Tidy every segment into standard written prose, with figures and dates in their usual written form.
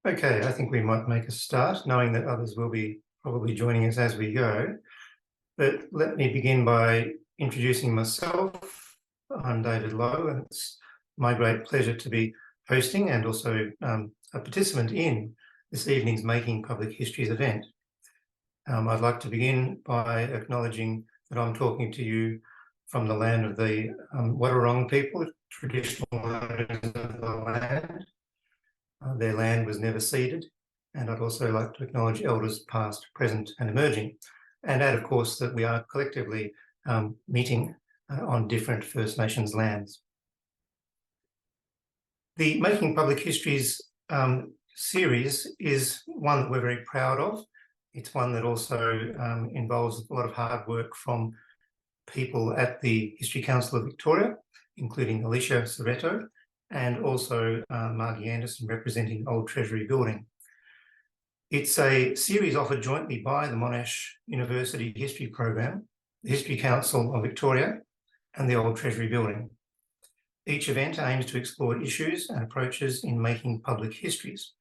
Okay, I think we might make a start, knowing that others will be probably joining us as we go. But let me begin by introducing myself. I'm David Lowe, and it's my great pleasure to be hosting and also a participant in this evening's Making Public Histories event. I'd like to begin by acknowledging that I'm talking to you from the land of the Wadawurrung people, traditional owners of the land. Their land was never ceded, and I'd also like to acknowledge elders past, present and emerging, and add, of course, that we are collectively meeting on different First Nations lands. The Making Public Histories series is one that we're very proud of. It's one that also involves a lot of hard work from people at the History Council of Victoria, including Alicia Soretto, and also Margie Anderson representing Old Treasury Building. It's a series offered jointly by the Monash University History Program, the History Council of Victoria, and the Old Treasury Building. Each event aims to explore issues and approaches in making public histories.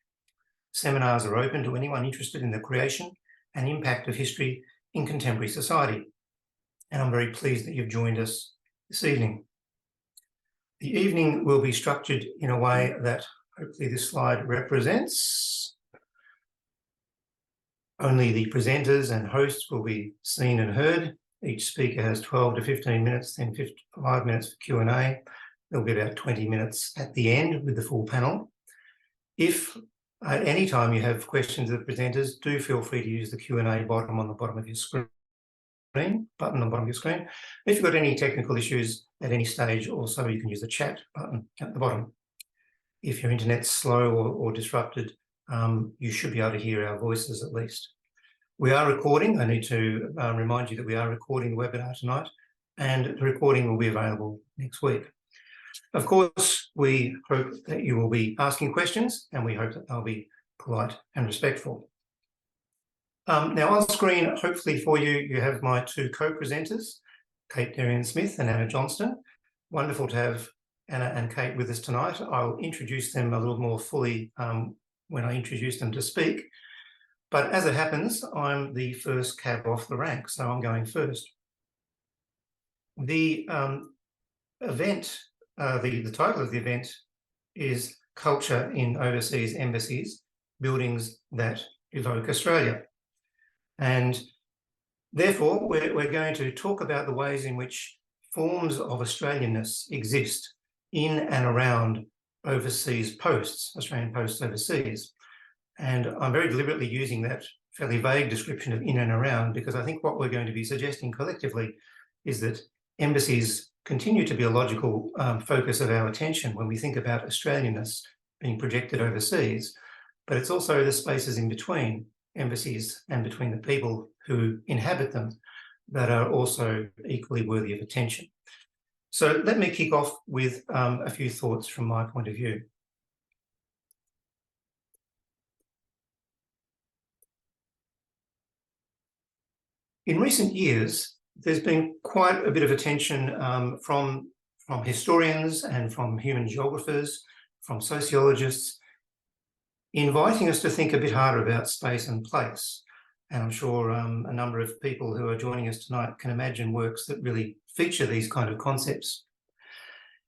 Seminars are open to anyone interested in the creation and impact of history in contemporary society. And I'm very pleased that you've joined us this evening. The evening will be structured in a way that hopefully this slide represents. Only the presenters and hosts will be seen and heard. Each speaker has 12 to 15 minutes, then 5 minutes for Q&A. There'll be about 20 minutes at the end with the full panel. If at any time you have questions of the presenters, do feel free to use the Q&A button on the bottom of your screen. If you've got any technical issues at any stage, also you can use the chat button at the bottom. If your internet's slow or disrupted, you should be able to hear our voices at least. We are recording. I need to remind you that we are recording the webinar tonight, and the recording will be available next week. Of course, we hope that you will be asking questions, and we hope that they'll be polite and respectful. Now on screen, hopefully for you, you have my two co-presenters, Kate Darian-Smith and Anna Johnston. Wonderful to have Anna and Kate with us tonight. I'll introduce them a little more fully when I introduce them to speak. But as it happens, I'm the first cab off the rank, so I'm going first. The event, the title of the event is Culture in Overseas Embassies, Buildings that Evoke Australia. And therefore, we're going to talk about the ways in which forms of Australianness exist in and around overseas posts, Australian posts overseas. And I'm very deliberately using that fairly vague description of in and around, because I think what we're going to be suggesting collectively is that embassies continue to be a logical focus of our attention when we think about Australianness being projected overseas, but it's also the spaces in between embassies and between the people who inhabit them that are also equally worthy of attention. So let me kick off with a few thoughts from my point of view. In recent years, there's been quite a bit of attention from historians and from human geographers, from sociologists, inviting us to think a bit harder about space and place. And I'm sure a number of people who are joining us tonight can imagine works that really feature these kind of concepts.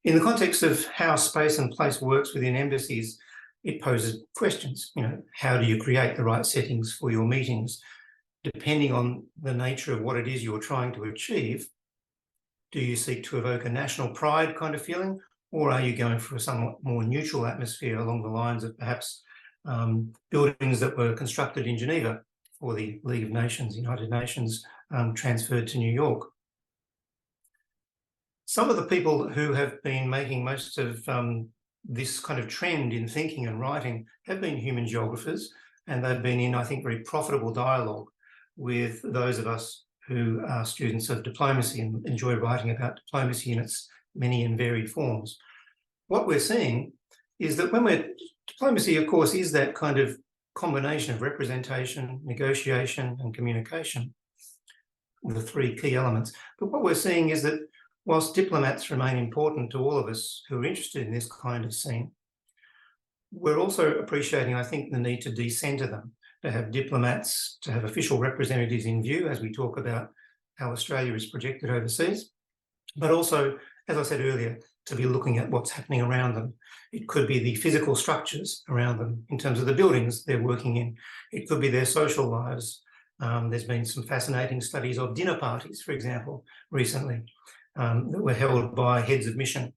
In the context of how space and place works within embassies, it poses questions. How do you create the right settings for your meetings? Depending on the nature of what it is you're trying to achieve, do you seek to evoke a national pride kind of feeling, or are you going for a somewhat more neutral atmosphere along the lines of perhaps buildings that were constructed in Geneva for the League of Nations, United Nations, transferred to New York? Some of the people who have been making most of this kind of trend in thinking and writing have been human geographers, and they've been in, I think, very profitable dialogue with those of us who are students of diplomacy and enjoy writing about diplomacy in its many and varied forms. What we're seeing is that diplomacy, of course, is that kind of combination of representation, negotiation, and communication, the three key elements. But what we're seeing is that whilst diplomats remain important to all of us who are interested in this kind of scene, we're also appreciating, I think, the need to decenter them, to have diplomats, to have official representatives in view as we talk about how Australia is projected overseas, but also, as I said earlier, to be looking at what's happening around them. It could be the physical structures around them in terms of the buildings they're working in. It could be their social lives. There's been some fascinating studies of dinner parties, for example, recently, that were held by heads of mission.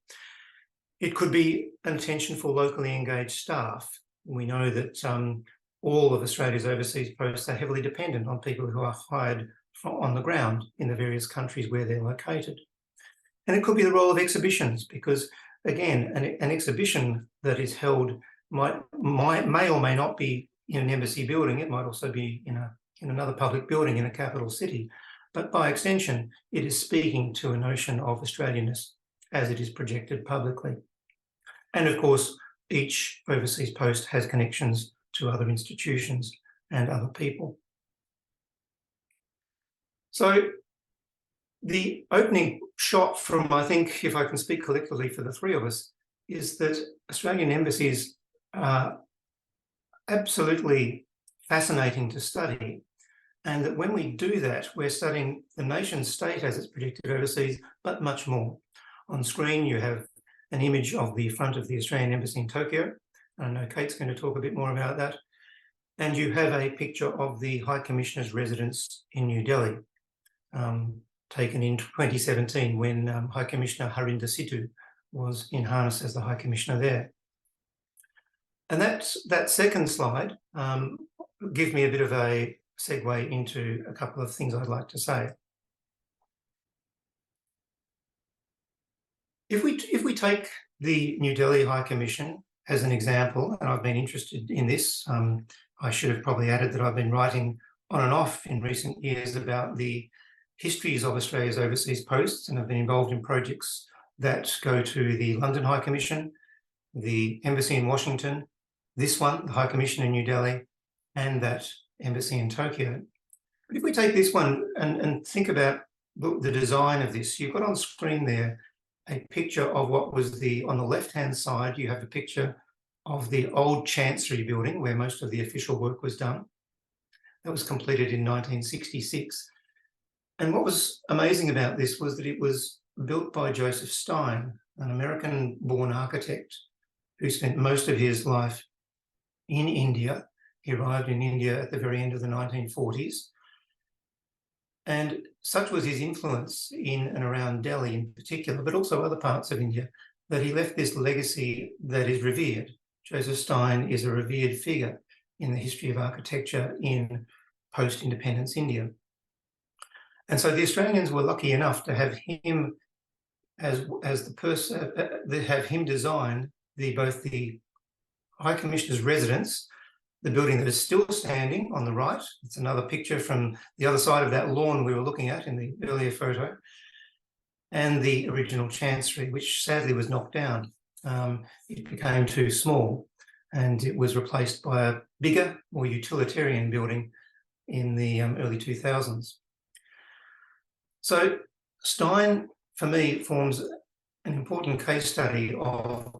It could be an attention for locally engaged staff. We know that all of Australia's overseas posts are heavily dependent on people who are hired on the ground in the various countries where they're located. And it could be the role of exhibitions, because, again, an exhibition that is held may or may not be in an embassy building. It might also be in another public building in a capital city. But by extension, it is speaking to a notion of Australianness as it is projected publicly. And of course, each overseas post has connections to other institutions and other people. So the opening shot from, I think, if I can speak collectively for the three of us, is that Australian embassies are absolutely fascinating to study, and that when we do that, we're studying the nation state as it's projected overseas, but much more. On screen, you have an image of the front of the Australian Embassy in Tokyo. I know Kate's going to talk a bit more about that. And you have a picture of the High Commissioner's residence in New Delhi, taken in 2017 when High Commissioner Harinder Situ was in harness as the High Commissioner there. And that second slide gives me a bit of a segue into a couple of things I'd like to say. If we take the New Delhi High Commission as an example, and I've been interested in this, I should have probably added that I've been writing on and off in recent years about the histories of Australia's overseas posts, and I've been involved in projects that go to the London High Commission, the Embassy in Washington, this one, the High Commission in New Delhi, and that Embassy in Tokyo. But if we take this one and think about the design of this, you've got on screen there a picture of what was on the left-hand side, you have a picture of the old Chancery building where most of the official work was done. That was completed in 1966. And what was amazing about this was that it was built by Joseph Stein, an American-born architect who spent most of his life in India. He arrived in India at the very end of the 1940s. And such was his influence in and around Delhi in particular, but also other parts of India, that he left this legacy that is revered. Joseph Stein is a revered figure in the history of architecture in post-independence India. And so the Australians were lucky enough to have him as the person, have him design both the High Commissioner's residence, the building that is still standing on the right. It's another picture from the other side of that lawn we were looking at in the earlier photo, and the original Chancery, which sadly was knocked down. It became too small and it was replaced by a bigger, more utilitarian building in the early 2000s. So Stein, for me, forms an important case study of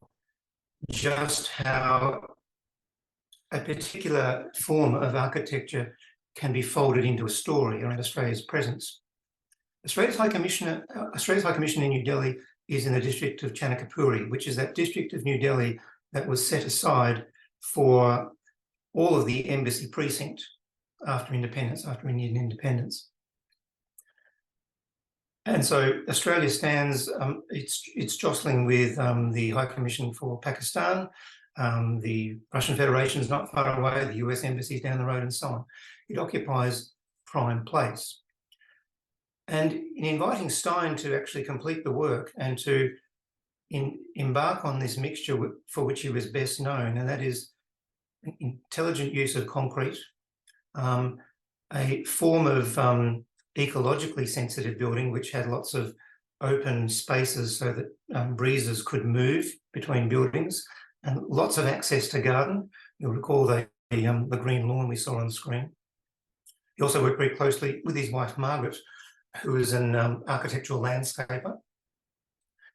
just how a particular form of architecture can be folded into a story around Australia's presence. Australia's High Commission in New Delhi is in the district of Chanakapuri, which is that district of New Delhi that was set aside for all of the embassy precinct after independence, after Indian independence. And so Australia stands, it's jostling with the High Commission for Pakistan, the Russian Federation is not far away, the US Embassy is down the road, and so on. It occupies prime place. And in inviting Stein to actually complete the work and to embark on this mixture for which he was best known, and that is intelligent use of concrete, a form of ecologically sensitive building which had lots of open spaces so that breezes could move between buildings, and lots of access to garden. You'll recall the green lawn we saw on screen. He also worked very closely with his wife, Margaret, who is an architectural landscaper.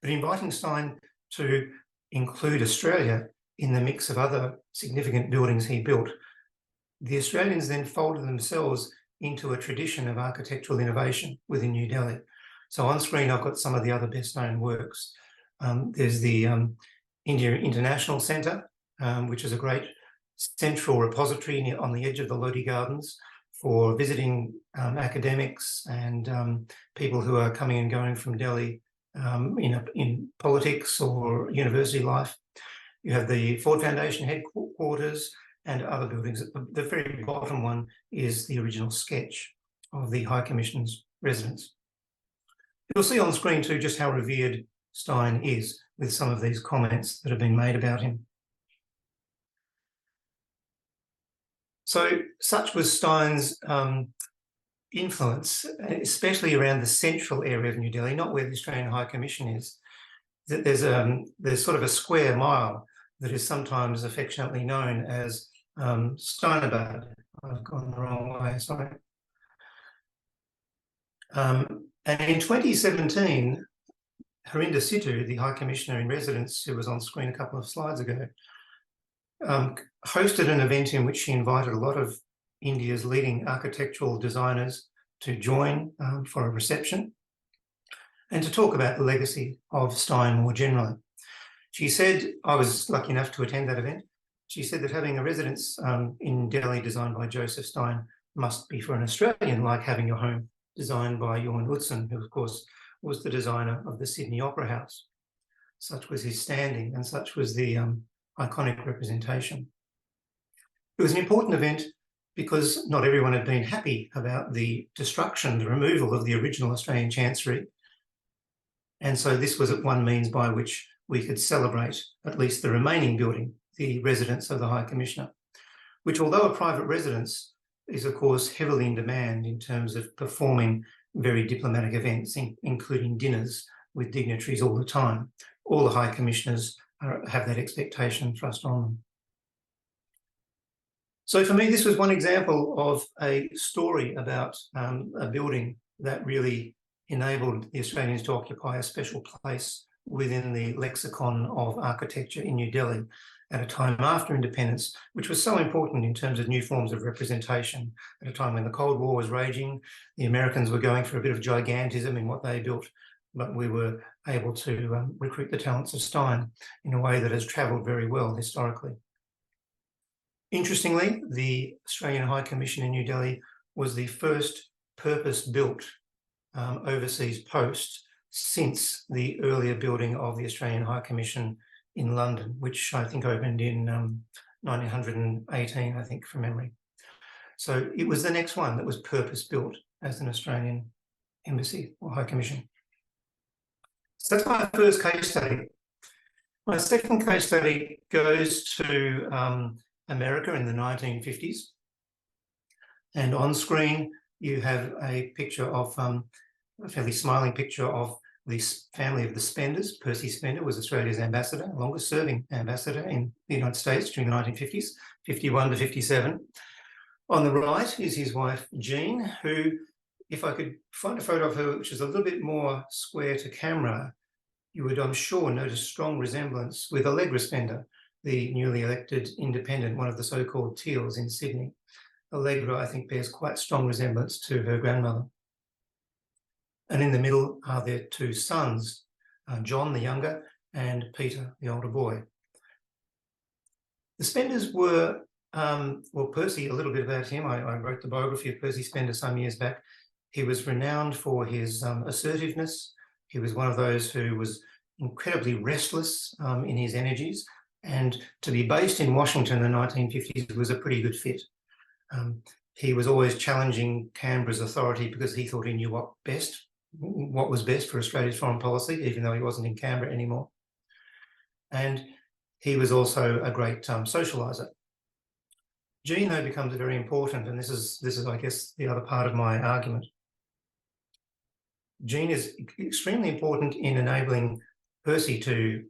But inviting Stein to include Australia in the mix of other significant buildings he built, the Australians then folded themselves into a tradition of architectural innovation within New Delhi. So on screen, I've got some of the other best-known works. There's the India International Centre, which is a great central repository on the edge of the Lodi Gardens for visiting academics and people who are coming and going from Delhi in politics or university life. You have the Ford Foundation headquarters and other buildings. The very bottom one is the original sketch of the High Commissioner's residence. You'll see on screen too just how revered Stein is with some of these comments that have been made about him. So such was Stein's influence, especially around the central area of New Delhi, not where the Australian High Commission is. That there's sort of a square mile that is sometimes affectionately known as Steinabad. I've gone the wrong way, sorry. And in 2017, Harinder Sidhu, the High Commissioner in Residence, who was on screen a couple of slides ago, hosted an event in which she invited a lot of India's leading architectural designers to join for a reception and to talk about the legacy of Stein more generally. She said, I was lucky enough to attend that event, she said that having a residence in Delhi designed by Joseph Stein must be for an Australian like having your home designed by Jorn Utzon, who of course was the designer of the Sydney Opera House. Such was his standing and such was the iconic representation. It was an important event because not everyone had been happy about the destruction, the removal of the original Australian Chancery. And so this was one means by which we could celebrate at least the remaining building, the residence of the High Commissioner, which, although a private residence, is of course heavily in demand in terms of performing very diplomatic events, including dinners with dignitaries all the time. All the High Commissioners have that expectation thrust on them. So for me, this was one example of a story about a building that really enabled the Australians to occupy a special place within the lexicon of architecture in New Delhi at a time after independence, which was so important in terms of new forms of representation at a time when the Cold War was raging. The Americans were going for a bit of gigantism in what they built, but we were able to recruit the talents of Stein in a way that has travelled very well historically. Interestingly, the Australian High Commission in New Delhi was the first purpose-built overseas post since the earlier building of the Australian High Commission in London, which I think opened in 1918, I think, from memory. So it was the next one that was purpose-built as an Australian embassy or High Commission. So that's my first case study. My second case study goes to America in the 1950s. And on screen, you have a picture of, a fairly smiling picture of the family of the Spenders. Percy Spender was Australia's ambassador, longest serving ambassador in the United States during the 1950s, 51 to 57. On the right is his wife, Jean, who, if I could find a photo of her which is a little bit more square to camera, you would, I'm sure, notice strong resemblance with Allegra Spender, the newly elected independent, one of the so-called Teals in Sydney. Allegra, I think, bears quite strong resemblance to her grandmother. And in the middle are their two sons, John, the younger, and Peter, the older boy. The Spenders were, well, Percy, a little bit about him. I wrote the biography of Percy Spender some years back. He was renowned for his assertiveness. He was one of those who was incredibly restless in his energies, and to be based in Washington in the 1950s was a pretty good fit. He was always challenging Canberra's authority because he thought he knew what was best for Australia's foreign policy, even though he wasn't in Canberra anymore. And he was also a great socialiser. Jean, though, becomes very important, and this is, I guess, the other part of my argument. Jean is extremely important in enabling Percy to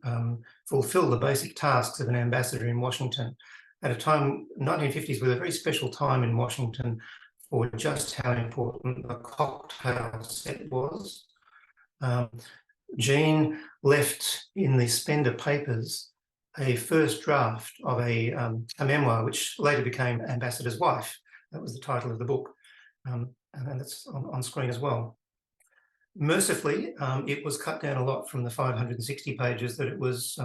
fulfil the basic tasks of an ambassador in Washington at a time, 1950s, was a very special time in Washington for just how important the cocktail set was. Jean left in the Spender papers a first draft of a memoir, which later became Ambassador's Wife. That was the title of the book, and it's on screen as well. Mercifully, it was cut down a lot from the 560 pages that it was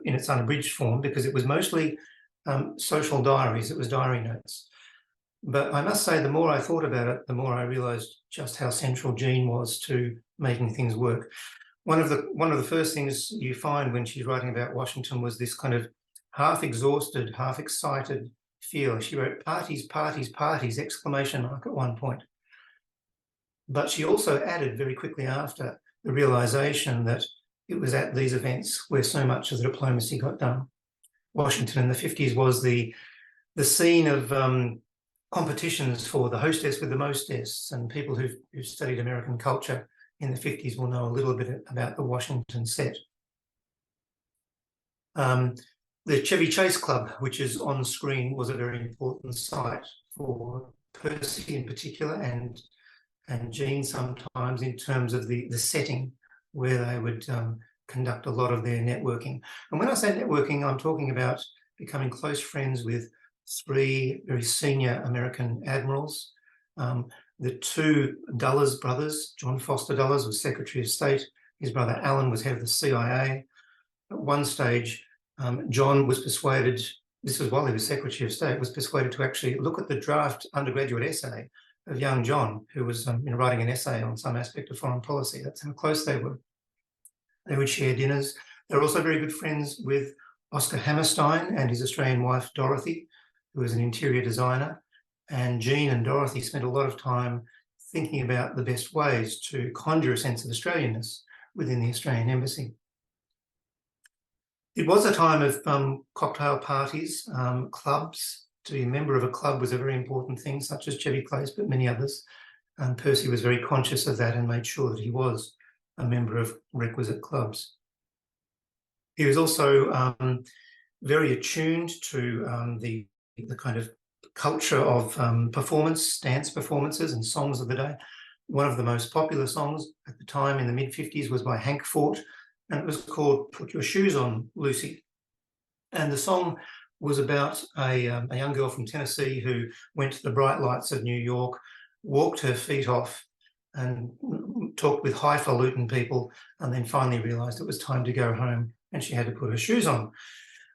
in its unabridged form, because it was mostly social diaries. It was diary notes. But I must say, the more I thought about it, the more I realised just how central Jean was to making things work. One of the first things you find when she's writing about Washington was this kind of half exhausted, half excited feel. She wrote parties, parties, parties, exclamation mark at one point. But she also added very quickly after the realisation that it was at these events where so much of the diplomacy got done. Washington in the 50s was the scene of competitions for the hostess with the mostess, and people who've studied American culture in the 50s will know a little bit about the Washington set. The Chevy Chase Club, which is on screen, was a very important site for Percy in particular, and Jean sometimes, in terms of the setting where they would conduct a lot of their networking. And when I say networking, I'm talking about becoming close friends with 3 very senior American admirals. The 2 Dulles brothers, John Foster Dulles was Secretary of State. His brother Alan was head of the CIA. At one stage, John was persuaded, this was while he was Secretary of State, was persuaded to actually look at the draft undergraduate essay of young John, who was writing an essay on some aspect of foreign policy. That's how close they were. They would share dinners. They were also very good friends with Oscar Hammerstein and his Australian wife, Dorothy, who was an interior designer. And Jean and Dorothy spent a lot of time thinking about the best ways to conjure a sense of Australianness within the Australian embassy. It was a time of cocktail parties, clubs. To be a member of a club was a very important thing, such as Chevy Place, but many others. Percy was very conscious of that and made sure that he was a member of requisite clubs. He was also very attuned to the kind of culture of performance, dance performances and songs of the day. One of the most popular songs at the time in the mid-50s was by Hank Fort, and it was called Put Your Shoes On, Lucy. And the song was about a young girl from Tennessee who went to the bright lights of New York, walked her feet off and talked with highfalutin people, and then finally realised it was time to go home and she had to put her shoes on.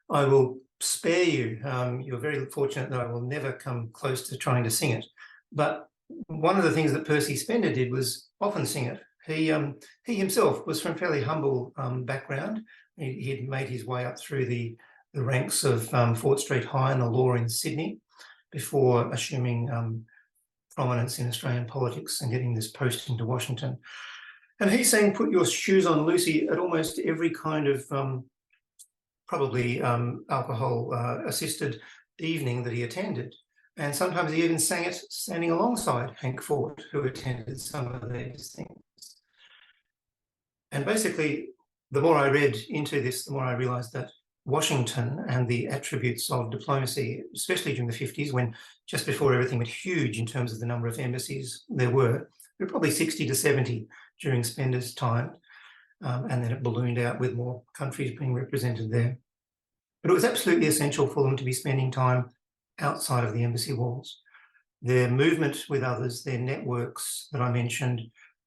I will spare you. You're very fortunate that I will never come close to trying to sing it. But one of the things that Percy Spender did was often sing it. He himself was from a fairly humble background. He'd made his way up through the ranks of Fort Street High and the law in Sydney before assuming prominence in Australian politics and getting this posting to Washington. And he sang "Put Your Shoes On, Lucy" at almost every kind of probably alcohol-assisted evening that he attended. And sometimes he even sang it standing alongside Hank Fort, who attended some of these things. And basically, the more I read into this, the more I realised that Washington and the attributes of diplomacy, especially during the 50s, when just before everything went huge in terms of the number of embassies there were probably 60 to 70 during Spender's time, and then it ballooned out with more countries being represented there. But it was absolutely essential for them to be spending time outside of the embassy walls. Their movement with others, their networks that I mentioned,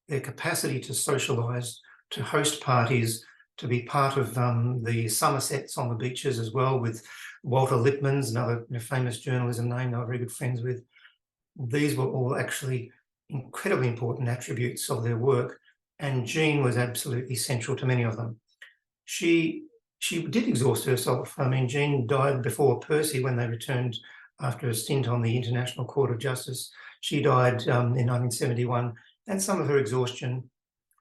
their capacity to socialise, to host parties, to be part of the Somersets on the beaches as well, with Walter Lippmann's, another famous journalism name they were very good friends with. These were all actually incredibly important attributes of their work, and Jean was absolutely central to many of them. She did exhaust herself. I mean, Jean died before Percy when they returned after a stint on the International Court of Justice. She died in 1971, and some of her exhaustion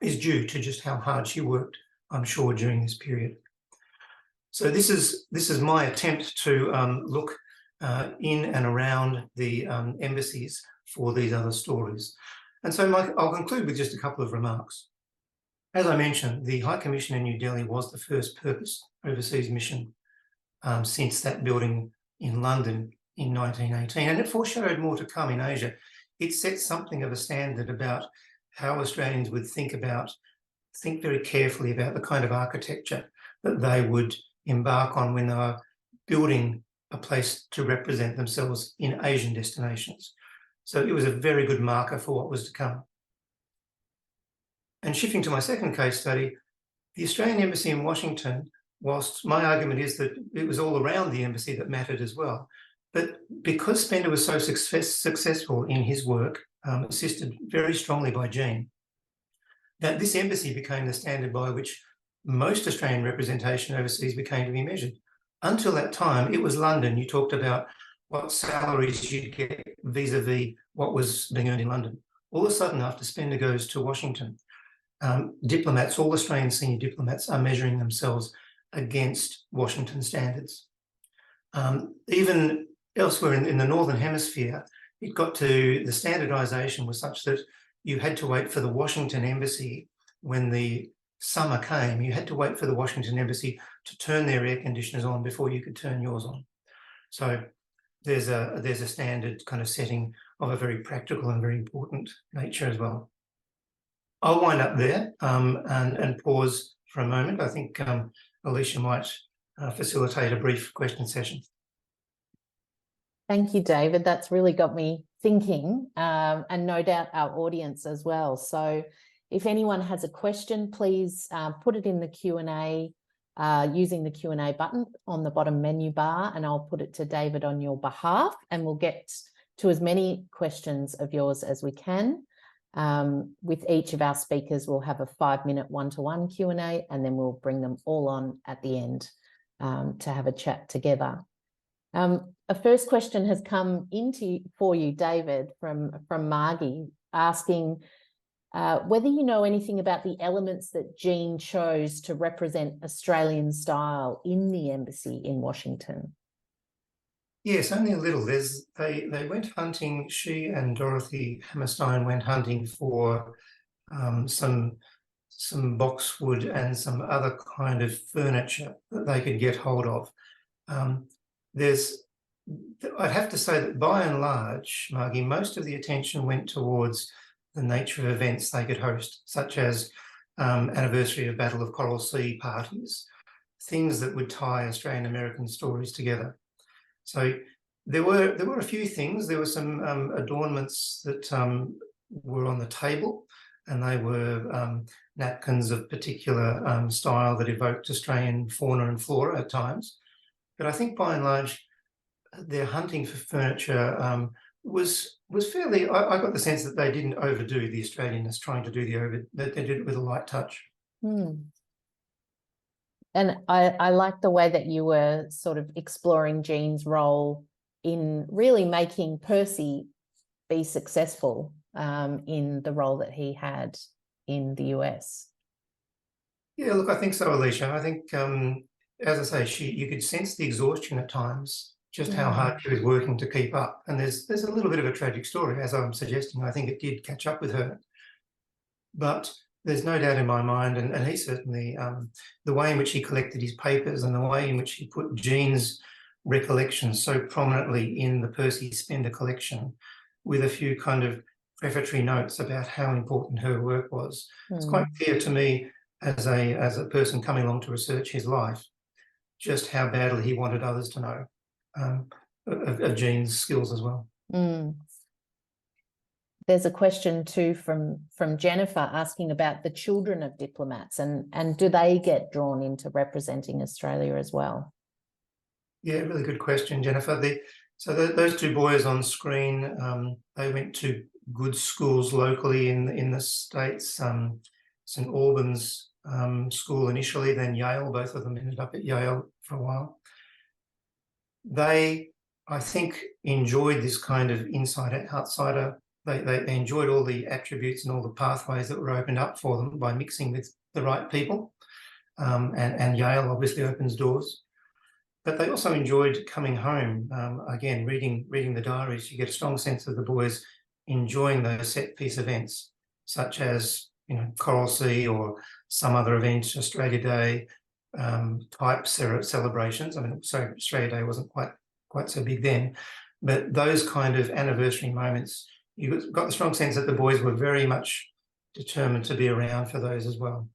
is due to just how hard she worked, I'm sure, during this period. So this is my attempt to look in and around the embassies for these other stories. And so I'll conclude with just a couple of remarks. As I mentioned, the High Commission in New Delhi was the first purpose overseas mission since that building in London in 1918, and it foreshadowed more to come in Asia. It set something of a standard about how Australians would think very carefully about the kind of architecture that they would embark on when they were building a place to represent themselves in Asian destinations. So it was a very good marker for what was to come. And shifting to my second case study, the Australian Embassy in Washington, whilst my argument is that it was all around the embassy that mattered as well, but because Spender was so successful in his work, assisted very strongly by Jean, that this embassy became the standard by which most Australian representation overseas became to be measured. Until that time, it was London. You talked about what salaries you'd get vis-a-vis what was being earned in London. All of a sudden, after Spender goes to Washington, diplomats, all Australian senior diplomats, are measuring themselves against Washington standards. Even elsewhere in the Northern Hemisphere, it got to the standardisation was such that you had to wait for the Washington Embassy when the summer came. You had to wait for the Washington Embassy to turn their air conditioners on before you could turn yours on. So there's a standard kind of setting of a very practical and very important nature as well. I'll wind up there and pause for a moment. I think Alicia might facilitate a brief question session. Thank you, David. That's really got me thinking, and no doubt our audience as well. So if anyone has a question, please put it in the Q&A using the Q&A button on the bottom menu bar, and I'll put it to David on your behalf, and we'll get to as many questions of yours as we can. With each of our speakers, we'll have a 5-minute one-to-one Q&A, and then we'll bring them all on at the end to have a chat together. A first question has come for you, David, from Margie, asking whether you know anything about the elements that Jean chose to represent Australian style in the embassy in Washington. Yes, only a little. They went hunting, she and Dorothy Hammerstein went hunting for some boxwood and some other kind of furniture that they could get hold of. I'd have to say that by and large, Margie, most of the attention went towards the nature of events they could host, such as anniversary of Battle of Coral Sea parties, things that would tie Australian American stories together. So there were a few things. There were some adornments that were on the table, and they were napkins of particular style that evoked Australian fauna and flora at times. But I think by and large, their hunting for furniture was fairly. I got the sense that they didn't overdo the Australianness, trying to do that they did it with a light touch. And I like the way that you were sort of exploring Jean's role in really making Percy be successful in the role that he had in the US. Yeah, look, I think so, Alicia. I think, as I say, you could sense the exhaustion at times, just how hard she was working to keep up. And there's a little bit of a tragic story, as I'm suggesting. I think it did catch up with her. But there's no doubt in my mind, and he certainly, the way in which he collected his papers and the way in which he put Jean's recollections so prominently in the Percy Spender collection, with a few kind of prefatory notes about how important her work was. It's quite clear to me as a person coming along to research his life, just how badly he wanted others to know of Jean's skills as well. There's a question too from Jennifer asking about the children of diplomats and do they get drawn into representing Australia as well? Yeah, really good question, Jennifer. Those two boys on screen, they went to good schools locally in the States, St Albans school initially, then Yale. Both of them ended up at Yale for a while. They, I think, enjoyed this kind of insider-outsider. They enjoyed all the attributes and all the pathways that were opened up for them by mixing with the right people. And Yale obviously opens doors. But they also enjoyed coming home. Again, reading the diaries, you get a strong sense of the boys enjoying those set-piece events, such as Coral Sea or some other event, Australia Day type celebrations. I mean, sorry, Australia Day wasn't quite so big then, but those kind of anniversary moments, you got the strong sense that the boys were very much determined to be around for those as well.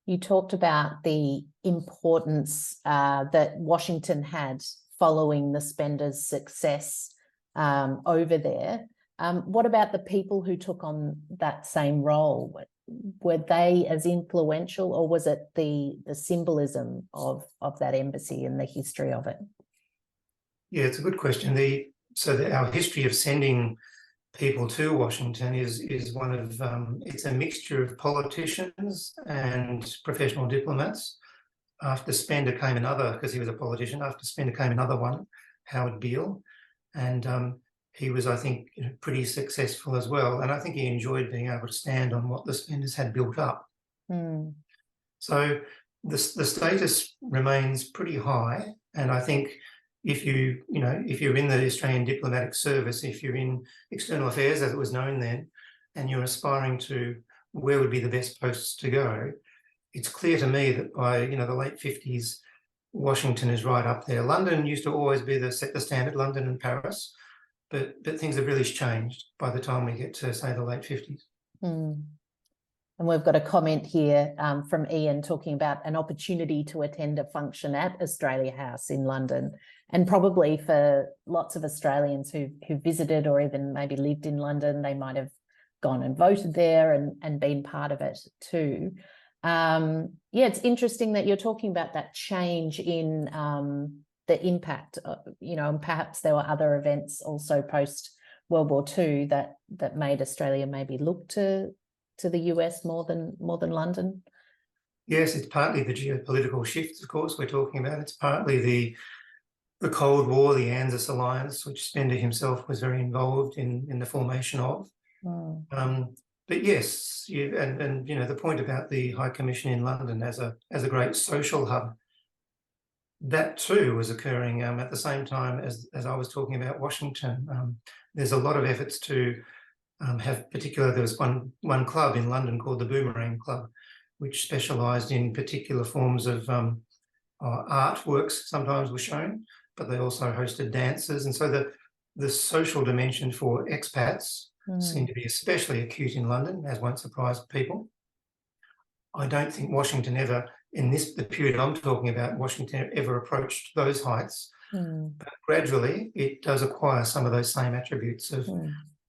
you talked about the importance that Washington had following the Spenders' success over there. What about the people who took on that same role? Were they as influential, or was it the symbolism of that embassy and the history of it? Yeah, it's a good question. Our history of sending people to Washington is one of it's a mixture of politicians and professional diplomats. After Spender came another, because he was a politician. After Spender came another one, Howard Beale, and he was, I think, pretty successful as well. And I think he enjoyed being able to stand on what the Spenders had built up. Mm. So the status remains pretty high, and I think if you're in the Australian diplomatic service, if you're in external affairs as it was known then, and you're aspiring to where would be the best posts to go, it's clear to me that by the late 50s, Washington is right up there. London used to always be set the standard, London and Paris, but things have really changed by the time we get to, say, the late 50s. Mm. And we've got a comment here from Ian talking about an opportunity to attend a function at Australia House in London. And probably for lots of Australians who visited or even maybe lived in London, they might have gone and voted there and been part of it too. Yeah, it's interesting that you're talking about that change in the impact, and perhaps there were other events also post World War II that made Australia maybe look to the US more than London. Yes, it's partly the geopolitical shifts, of course, we're talking about. It's partly the Cold War, the ANZUS alliance, which Spender himself was very involved in the formation of. Mm. But yes, and the point about the High Commission in London as a great social hub, that too was occurring at the same time as I was talking about Washington. There's a lot of efforts to there was one club in London called the Boomerang Club, which specialised in particular forms of artworks sometimes were shown, but they also hosted dances. And so the social dimension for expats seemed to be especially acute in London, as won't surprise people. I don't think Washington ever, in the period I'm talking about, Washington ever approached those heights. But gradually it does acquire some of those same attributes of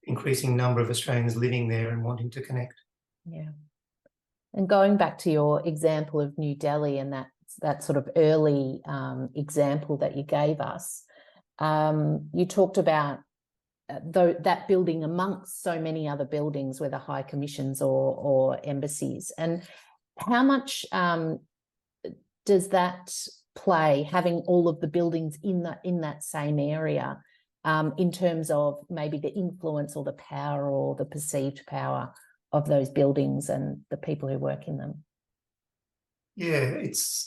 increasing number of Australians living there and wanting to connect. Yeah. And going back to your example of New Delhi and that sort of early example that you gave us, you talked about that building amongst so many other buildings, whether high commissions or embassies. And how much does that play, having all of the buildings in that same area, in terms of maybe the influence or the power or the perceived power of those buildings and the people who work in them? Yeah,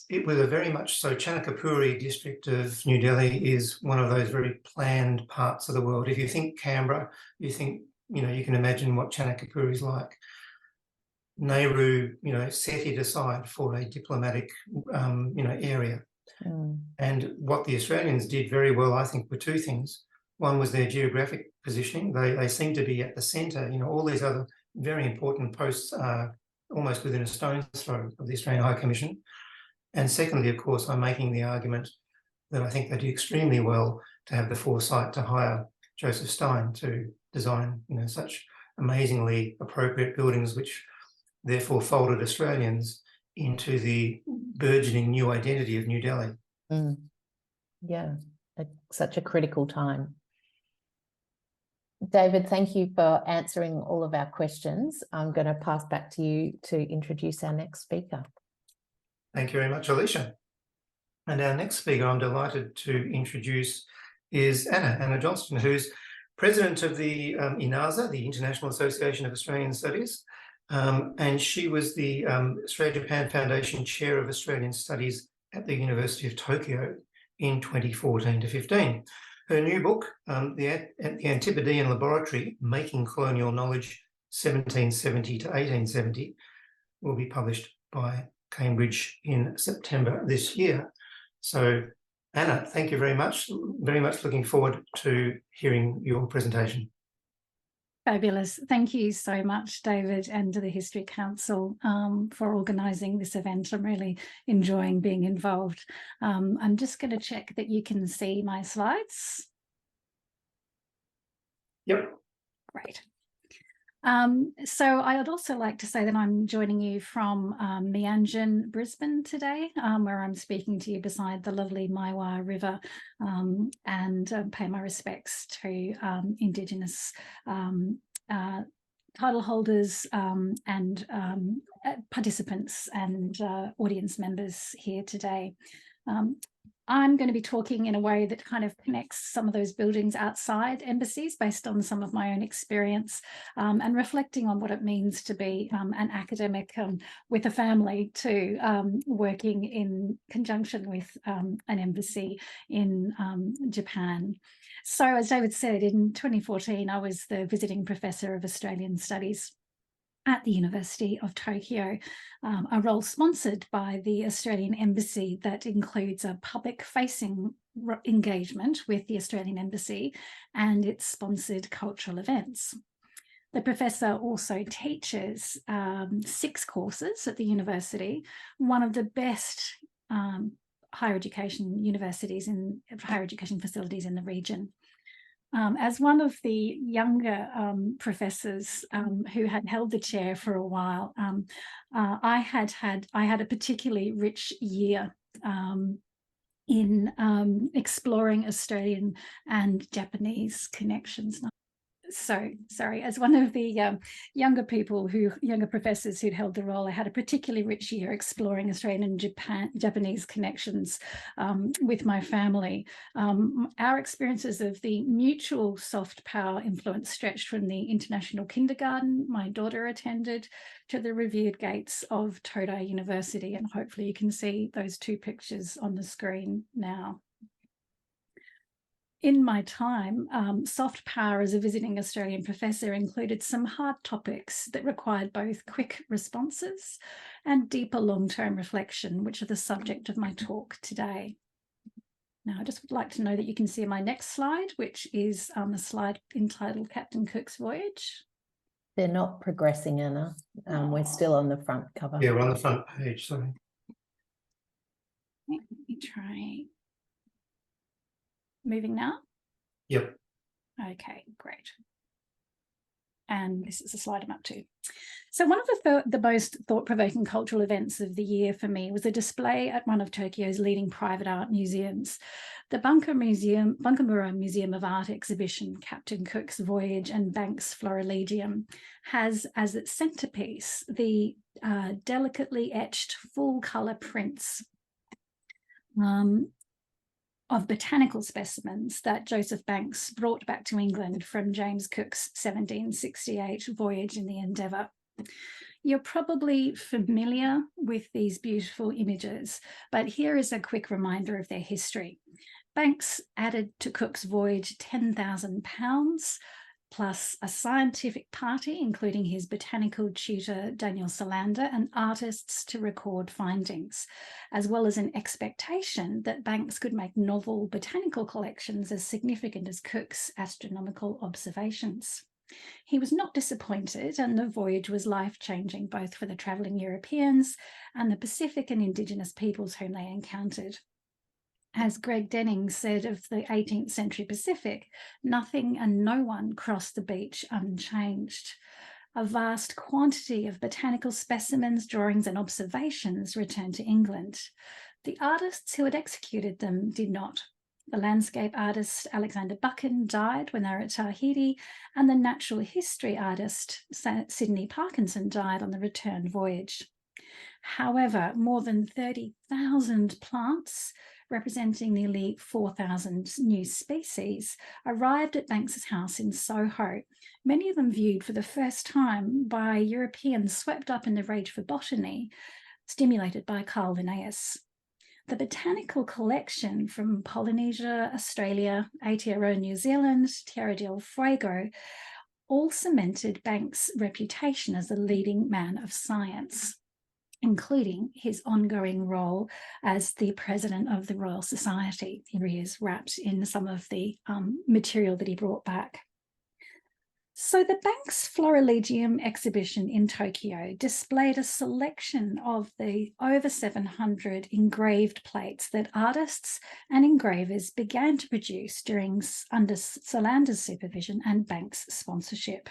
it was a very much so. Chanakapuri district of New Delhi is one of those very planned parts of the world. If you think Canberra, you think, you can imagine what Chanakapuri is like. Nehru, set it aside for a diplomatic, area. And what the Australians did very well, I think, were two things. One was their geographic positioning. They seem to be at the centre. All these other very important posts are almost within a stone's throw of the Australian High Commission. And secondly, of course, I'm making the argument that I think they did extremely well to have the foresight to hire Joseph Stein to design, such amazingly appropriate buildings, which therefore folded Australians into the burgeoning new identity of New Delhi. Yeah, such a critical time. David, thank you for answering all of our questions. I'm going to pass back to you to introduce our next speaker. Thank you very much, Alicia. And our next speaker I'm delighted to introduce is Anna Johnston, who's president of the INASA, the International Association of Australian Studies, and she was the Australia-Japan Foundation Chair of Australian Studies at the University of Tokyo in 2014 to 15. Her new book, The Antipodean Laboratory, Making Colonial Knowledge 1770 to 1870, will be published by Cambridge in September this year. So, Anna, thank you very much. Very much looking forward to hearing your presentation. Fabulous. Thank you so much, David, and to the History Council for organising this event. I'm really enjoying being involved. I'm just going to check that you can see my slides. Yep. Great. So I would also like to say that I'm joining you from Meanjin, Brisbane today, where I'm speaking to you beside the lovely Maiwar River, and pay my respects to Indigenous title holders and participants and audience members here today. I'm going to be talking in a way that kind of connects some of those buildings outside embassies based on some of my own experience, and reflecting on what it means to be an academic with a family to working in conjunction with an embassy in Japan. So as David said, in 2014, I was the visiting professor of Australian Studies at the University of Tokyo, a role sponsored by the Australian Embassy that includes a public-facing engagement with the Australian Embassy and its sponsored cultural events. The professor also teaches 6 courses at the university, one of the best higher education facilities in the region. As one of the younger professors who had held the chair for a while, I had a particularly rich year in exploring Australian and Japanese connections. So sorry, as one of the younger professors who'd held the role, I had a particularly rich year exploring Australian and Japanese connections with my family. Our experiences of the mutual soft power influence stretched from the international kindergarten my daughter attended to the revered gates of Todai University, and hopefully you can see those 2 pictures on the screen now. In my time, soft power as a visiting Australian professor included some hard topics that required both quick responses and deeper long-term reflection, which are the subject of my talk today. Now, I just would like to know that you can see my next slide, which is a slide entitled Captain Cook's Voyage. They're not progressing, Anna. We're still on the front cover. Yeah, we're on the front page, sorry. Let me try. Moving now? Yep. Okay, great. And this is the slide I'm up to. So one of the most thought-provoking cultural events of the year for me was a display at one of Tokyo's leading private art museums. The Bunkamura Museum of Art exhibition, Captain Cook's Voyage and Banks' Florilegium, has as its centrepiece the delicately etched full-colour prints of botanical specimens that Joseph Banks brought back to England from James Cook's 1768 voyage in the Endeavour. You're probably familiar with these beautiful images, but here is a quick reminder of their history. Banks added to Cook's voyage £10,000 plus a scientific party, including his botanical tutor, Daniel Solander, and artists to record findings, as well as an expectation that Banks could make novel botanical collections as significant as Cook's astronomical observations. He was not disappointed, and the voyage was life-changing both for the travelling Europeans and the Pacific and Indigenous peoples whom they encountered. As Greg Denning said of the 18th century Pacific, nothing and no one crossed the beach unchanged. A vast quantity of botanical specimens, drawings and observations returned to England. The artists who had executed them did not. The landscape artist Alexander Buchan died when they were at Tahiti, and the natural history artist Sidney Parkinson died on the return voyage. However, more than 30,000 plants, representing nearly 4,000 new species, arrived at Banks's house in Soho, many of them viewed for the first time by Europeans swept up in the rage for botany, stimulated by Carl Linnaeus. The botanical collection from Polynesia, Australia, Aotearoa, New Zealand, Tierra del Fuego, all cemented Banks' reputation as a leading man of science, including his ongoing role as the president of the Royal Society. Here he is wrapped in some of the material that he brought back. So the Banks Florilegium exhibition in Tokyo displayed a selection of the over 700 engraved plates that artists and engravers began to produce under Solander's supervision and Banks' sponsorship.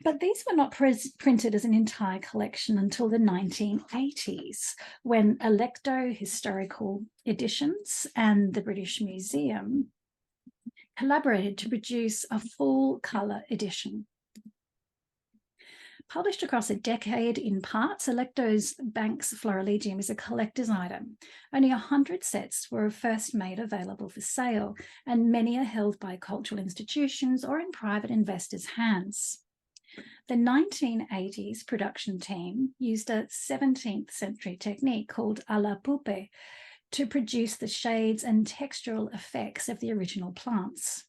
But these were not printed as an entire collection until the 1980s, when Electo Historical Editions and the British Museum collaborated to produce a full colour edition. Published across a decade in parts, Electo's Banks Florilegium is a collector's item. Only 100 sets were first made available for sale, and many are held by cultural institutions or in private investors' hands. The 1980s production team used a 17th century technique called à la poupée to produce the shades and textural effects of the original plants.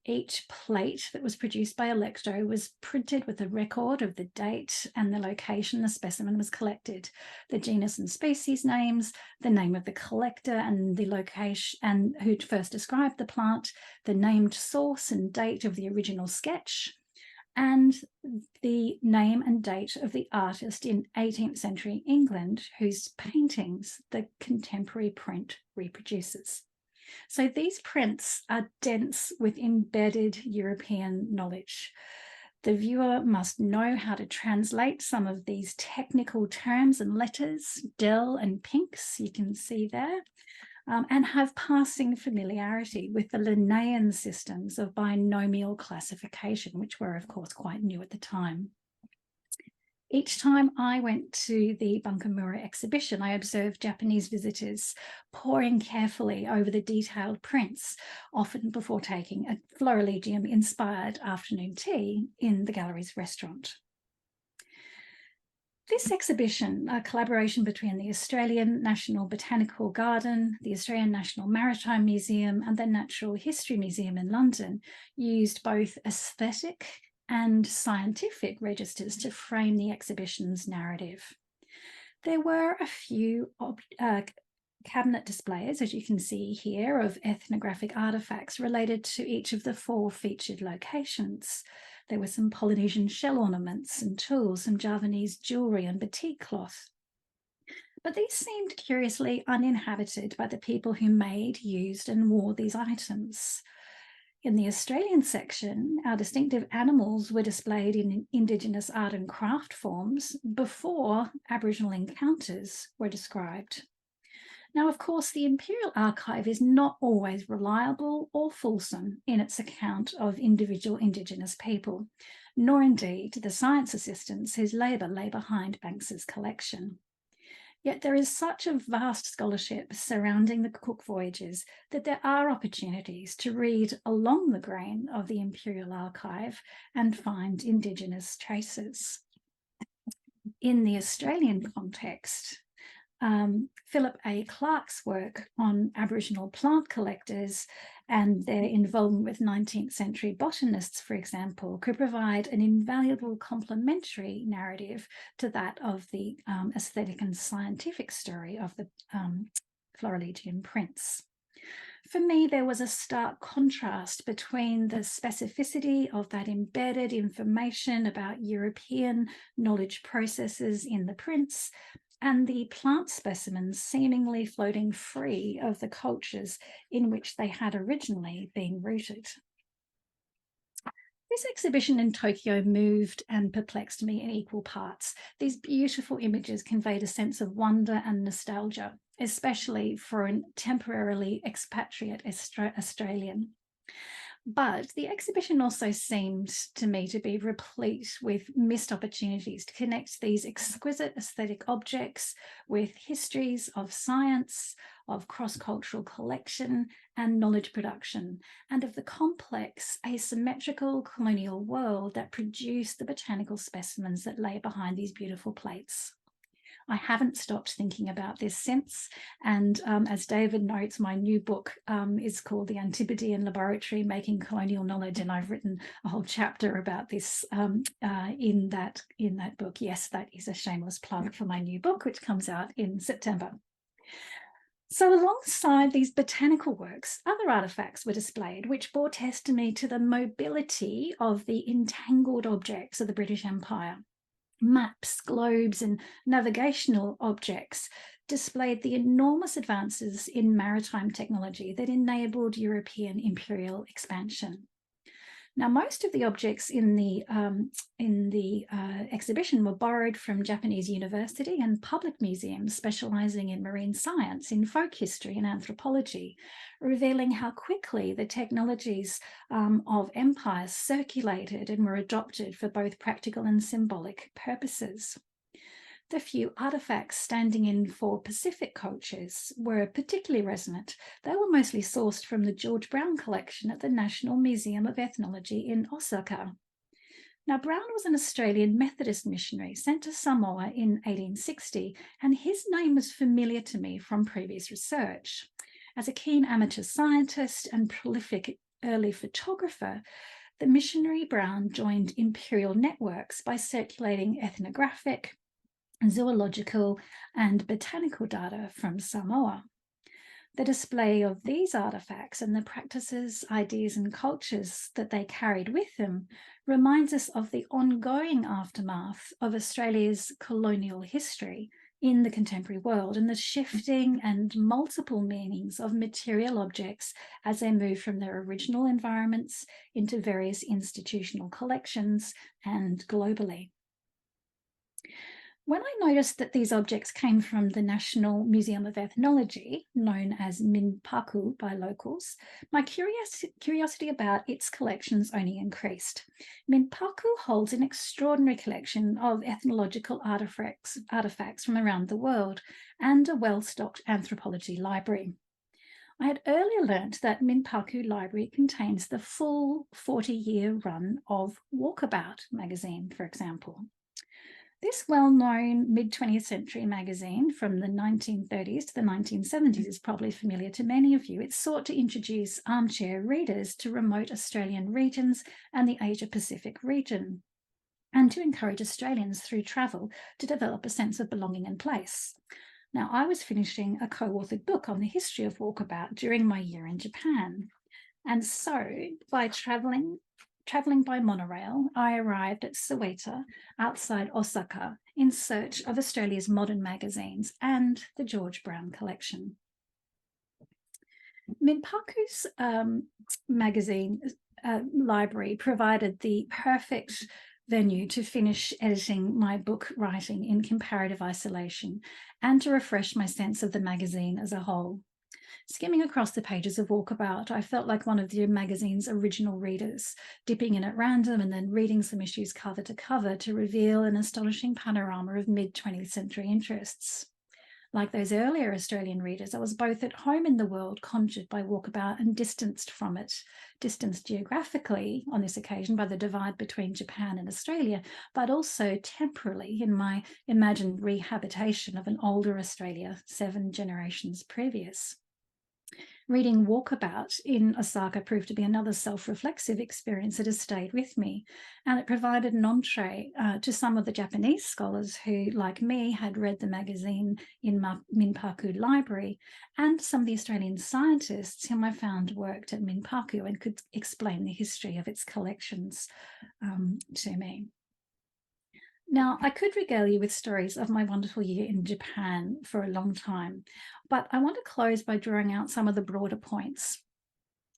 Each plate that was produced by Electo was printed with a record of the date and the location the specimen was collected, the genus and species names, the name of the collector and the location and who'd first described the plant, the named source and date of the original sketch, and the name and date of the artist in 18th century England whose paintings the contemporary print reproduces. So these prints are dense with embedded European knowledge. The viewer must know how to translate some of these technical terms and letters, del and pinks, you can see there, and have passing familiarity with the Linnaean systems of binomial classification, which were, of course, quite new at the time. Each time I went to the Bunkamura exhibition, I observed Japanese visitors poring carefully over the detailed prints, often before taking a Florilegium-inspired afternoon tea in the gallery's restaurant. This exhibition, a collaboration between the Australian National Botanical Garden, the Australian National Maritime Museum, and the Natural History Museum in London, used both aesthetic and scientific registers to frame the exhibition's narrative. There were a few cabinet displays, as you can see here, of ethnographic artefacts related to each of the 4 featured locations. There were some Polynesian shell ornaments and tools, some Javanese jewellery and batik cloth. But these seemed curiously uninhabited by the people who made, used and wore these items. In the Australian section, our distinctive animals were displayed in Indigenous art and craft forms before Aboriginal encounters were described. Now, of course, the Imperial Archive is not always reliable or fulsome in its account of individual Indigenous people, nor indeed the science assistants whose labour lay behind Banks's collection. Yet there is such a vast scholarship surrounding the Cook voyages that there are opportunities to read along the grain of the Imperial Archive and find Indigenous traces. In the Australian context, Philip A. Clark's work on Aboriginal plant collectors and their involvement with 19th century botanists, for example, could provide an invaluable complementary narrative to that of the aesthetic and scientific story of the Florilegium prints. For me, there was a stark contrast between the specificity of that embedded information about European knowledge processes in the prints and the plant specimens seemingly floating free of the cultures in which they had originally been rooted. This exhibition in Tokyo moved and perplexed me in equal parts. These beautiful images conveyed a sense of wonder and nostalgia, especially for a temporarily expatriate Australian. But the exhibition also seemed to me to be replete with missed opportunities to connect these exquisite aesthetic objects with histories of science, of cross-cultural collection and knowledge production, and of the complex asymmetrical colonial world that produced the botanical specimens that lay behind these beautiful plates. I haven't stopped thinking about this since, and as David notes, my new book is called The Antipodean Laboratory, Making Colonial Knowledge, and I've written a whole chapter about this in that book. Yes, that is a shameless plug for my new book, which comes out in September. So alongside these botanical works, other artefacts were displayed which bore testimony to the mobility of the entangled objects of the British Empire. Maps, globes, and navigational objects displayed the enormous advances in maritime technology that enabled European imperial expansion. Now, most of the objects in the exhibition were borrowed from Japanese university and public museums specializing in marine science, in folk history and anthropology, revealing how quickly the technologies of empires circulated and were adopted for both practical and symbolic purposes. The few artifacts standing in for Pacific cultures were particularly resonant. They were mostly sourced from the George Brown collection at the National Museum of Ethnology in Osaka. Now, Brown was an Australian Methodist missionary sent to Samoa in 1860, and his name was familiar to me from previous research. As a keen amateur scientist and prolific early photographer, the missionary Brown joined imperial networks by circulating ethnographic, zoological, and botanical data from Samoa. The display of these artifacts and the practices, ideas, and cultures that they carried with them reminds us of the ongoing aftermath of Australia's colonial history in the contemporary world and the shifting and multiple meanings of material objects as they move from their original environments into various institutional collections and globally. When I noticed that these objects came from the National Museum of Ethnology, known as Minpaku by locals, my curiosity about its collections only increased. Minpaku holds an extraordinary collection of ethnological artifacts from around the world and a well-stocked anthropology library. I had earlier learnt that Minpaku Library contains the full 40-year run of Walkabout magazine, for example. This well-known mid-20th century magazine from the 1930s to the 1970s is probably familiar to many of you. It sought to introduce armchair readers to remote Australian regions and the Asia-Pacific region, and to encourage Australians through travel to develop a sense of belonging and place. Now, I was finishing a co-authored book on the history of Walkabout during my year in Japan. And so, by traveling by monorail, I arrived at Soweto outside Osaka in search of Australia's modern magazines and the George Brown collection. Minpaku's magazine library provided the perfect venue to finish editing my book writing in comparative isolation and to refresh my sense of the magazine as a whole. Skimming across the pages of Walkabout, I felt like one of the magazine's original readers, dipping in at random and then reading some issues cover to cover to reveal an astonishing panorama of mid-20th century interests. Like those earlier Australian readers, I was both at home in the world conjured by Walkabout and distanced from it, distanced geographically on this occasion by the divide between Japan and Australia, but also temporally in my imagined rehabilitation of an older Australia 7 generations previous. Reading Walkabout in Osaka proved to be another self-reflexive experience that has stayed with me, and it provided an entree to some of the Japanese scholars who, like me, had read the magazine in Minpaku Library, and some of the Australian scientists whom I found worked at Minpaku and could explain the history of its collections to me. Now, I could regale you with stories of my wonderful year in Japan for a long time, but I want to close by drawing out some of the broader points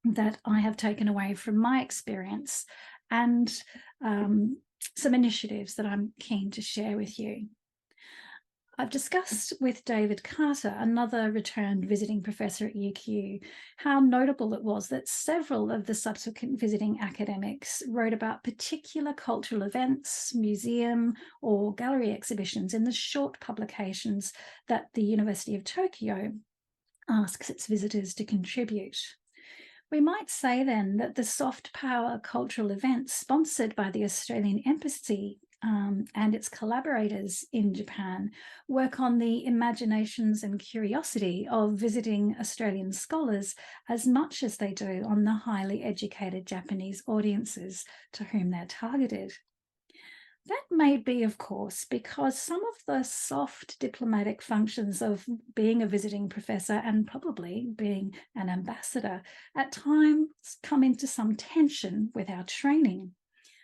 that I have taken away from my experience and some initiatives that I'm keen to share with you. I've discussed with David Carter, another returned visiting professor at UQ, how notable it was that several of the subsequent visiting academics wrote about particular cultural events, museum or gallery exhibitions in the short publications that the University of Tokyo asks its visitors to contribute. We might say then that the soft power cultural events sponsored by the Australian Embassy and its collaborators in Japan work on the imaginations and curiosity of visiting Australian scholars as much as they do on the highly educated Japanese audiences to whom they're targeted. That may be, of course, because some of the soft diplomatic functions of being a visiting professor and probably being an ambassador at times come into some tension with our training.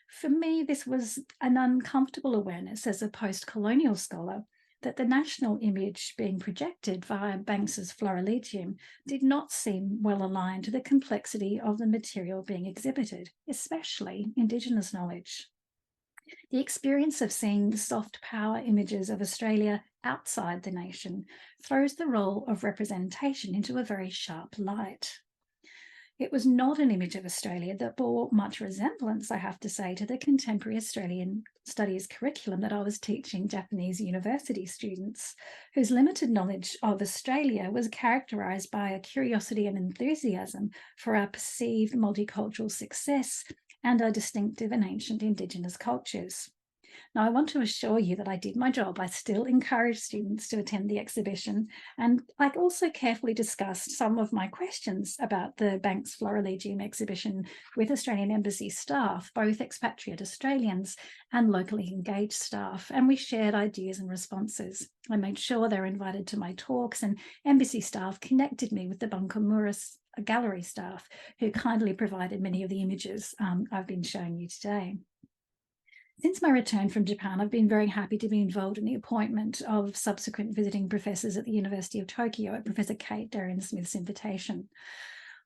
For me, this was an uncomfortable awareness as a post-colonial scholar that the national image being projected via Banks's Florilegium did not seem well aligned to the complexity of the material being exhibited, especially Indigenous knowledge. The experience of seeing soft power images of Australia outside the nation throws the role of representation into a very sharp light. It was not an image of Australia that bore much resemblance, I have to say, to the contemporary Australian studies curriculum that I was teaching Japanese university students, whose limited knowledge of Australia was characterised by a curiosity and enthusiasm for our perceived multicultural success and our distinctive and ancient Indigenous cultures. Now, I want to assure you that I did my job. I still encourage students to attend the exhibition, and I also carefully discussed some of my questions about the Banks Florilegium exhibition with Australian Embassy staff, both expatriate Australians and locally engaged staff, and we shared ideas and responses. I made sure they were invited to my talks, and Embassy staff connected me with the Bunkamura gallery staff, who kindly provided many of the images I've been showing you today. Since my return from Japan, I've been very happy to be involved in the appointment of subsequent visiting professors at the University of Tokyo at Professor Kate Darian-Smith's invitation.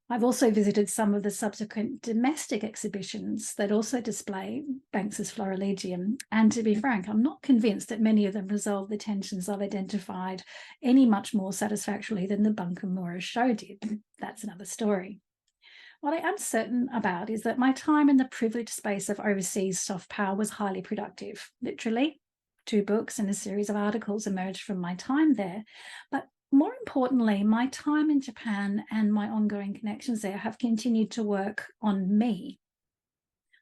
I've also visited some of the subsequent domestic exhibitions that also display Banks's Florilegium, and to be frank, I'm not convinced that many of them resolve the tensions I've identified any much more satisfactorily than the Bunkamura show did. That's another story. What I am certain about is that my time in the privileged space of overseas soft power was highly productive. Literally, 2 books and a series of articles emerged from my time there. But more importantly, my time in Japan and my ongoing connections there have continued to work on me.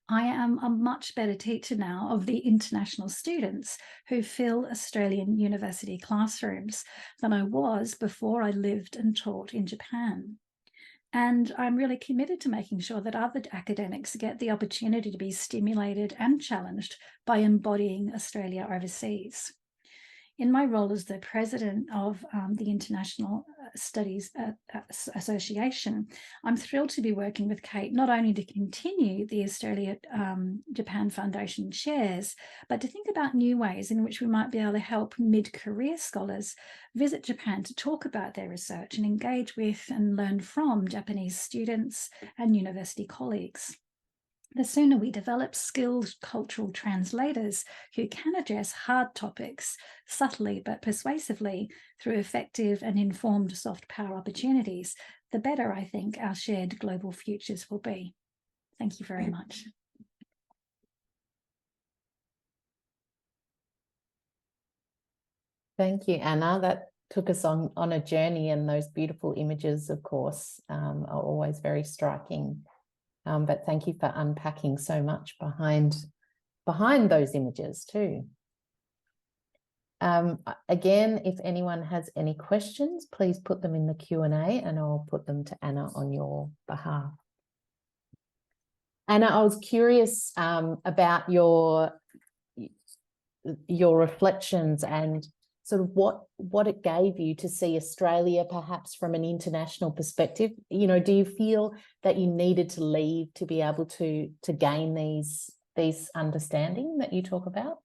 I am a much better teacher now of the international students who fill Australian university classrooms than I was before I lived and taught in Japan. And I'm really committed to making sure that other academics get the opportunity to be stimulated and challenged by embodying Australia overseas. In my role as the president of the International Studies Association, I'm thrilled to be working with Kate not only to continue the Australia-Japan Foundation shares, but to think about new ways in which we might be able to help mid-career scholars visit Japan to talk about their research and engage with and learn from Japanese students and university colleagues. The sooner we develop skilled cultural translators who can address hard topics subtly but persuasively through effective and informed soft power opportunities, the better I think our shared global futures will be. Thank you very much. Thank you, Anna. That took us on a journey, and those beautiful images, of course, are always very striking. But thank you for unpacking so much behind those images too. Again, if anyone has any questions, please put them in the Q&A and I'll put them to Anna on your behalf. Anna, I was curious about your reflections and sort of what it gave you to see Australia perhaps from an international perspective. You know, do you feel that you needed to leave to be able to gain these understanding that you talk about?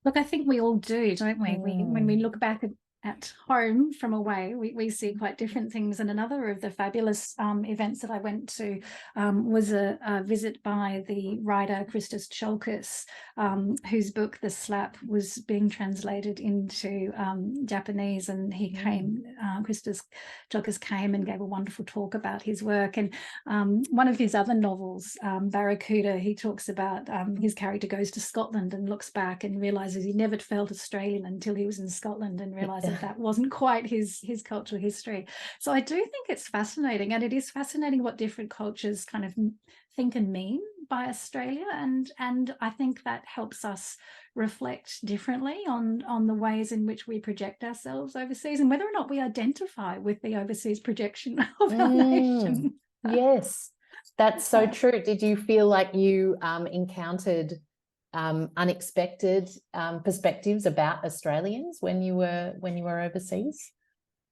Look, I think we all do, don't we? When we look back at home from away, we see quite different things. And another of the fabulous events that I went to was a visit by the writer Christos Tsiolkas, whose book The Slap was being translated into Japanese, and he came, Christos Tsiolkas came and gave a wonderful talk about his work. And one of his other novels, Barracuda, he talks about his character goes to Scotland and looks back and realizes he never felt Australian until he was in Scotland and realized that wasn't quite his cultural history. So I do think it's fascinating, and it is fascinating what different cultures kind of think and mean by Australia, and I think that helps us reflect differently on the ways in which we project ourselves overseas and whether or not we identify with the overseas projection of our nation. Yes, that's so true. Did you feel like you encountered unexpected perspectives about Australians when you were overseas?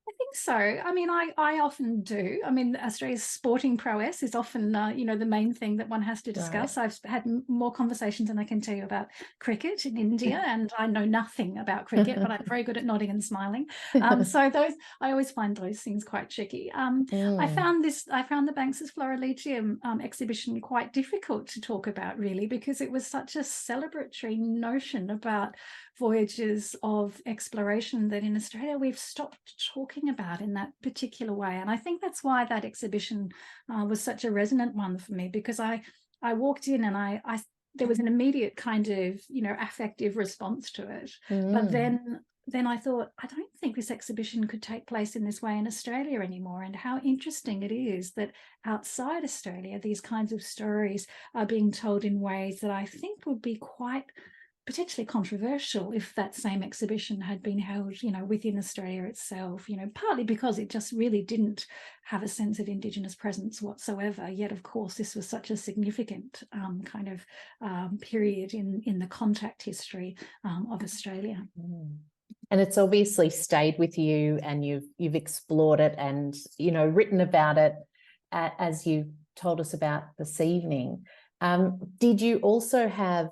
I think so. I mean, I often do. I mean, Australia's sporting prowess is often, the main thing that one has to discuss. Right. I've had more conversations than I can tell you about cricket in India, and I know nothing about cricket, but I'm very good at nodding and smiling. So I always find those things quite tricky. I found the Banks's Floraligium exhibition quite difficult to talk about, really, because it was such a celebratory notion about voyages of exploration that in Australia we've stopped talking about in that particular way. And I think that's why that exhibition was such a resonant one for me, because I walked in and I there was an immediate kind of affective response to it. But then I thought, I don't think this exhibition could take place in this way in Australia anymore. And how interesting it is that outside Australia these kinds of stories are being told in ways that I think would be quite potentially controversial if that same exhibition had been held, within Australia itself, partly because it just really didn't have a sense of Indigenous presence whatsoever. Yet, of course, this was such a significant period in the contact history of Australia. And it's obviously stayed with you, and you've explored it and, written about it as you told us about this evening. Did you also have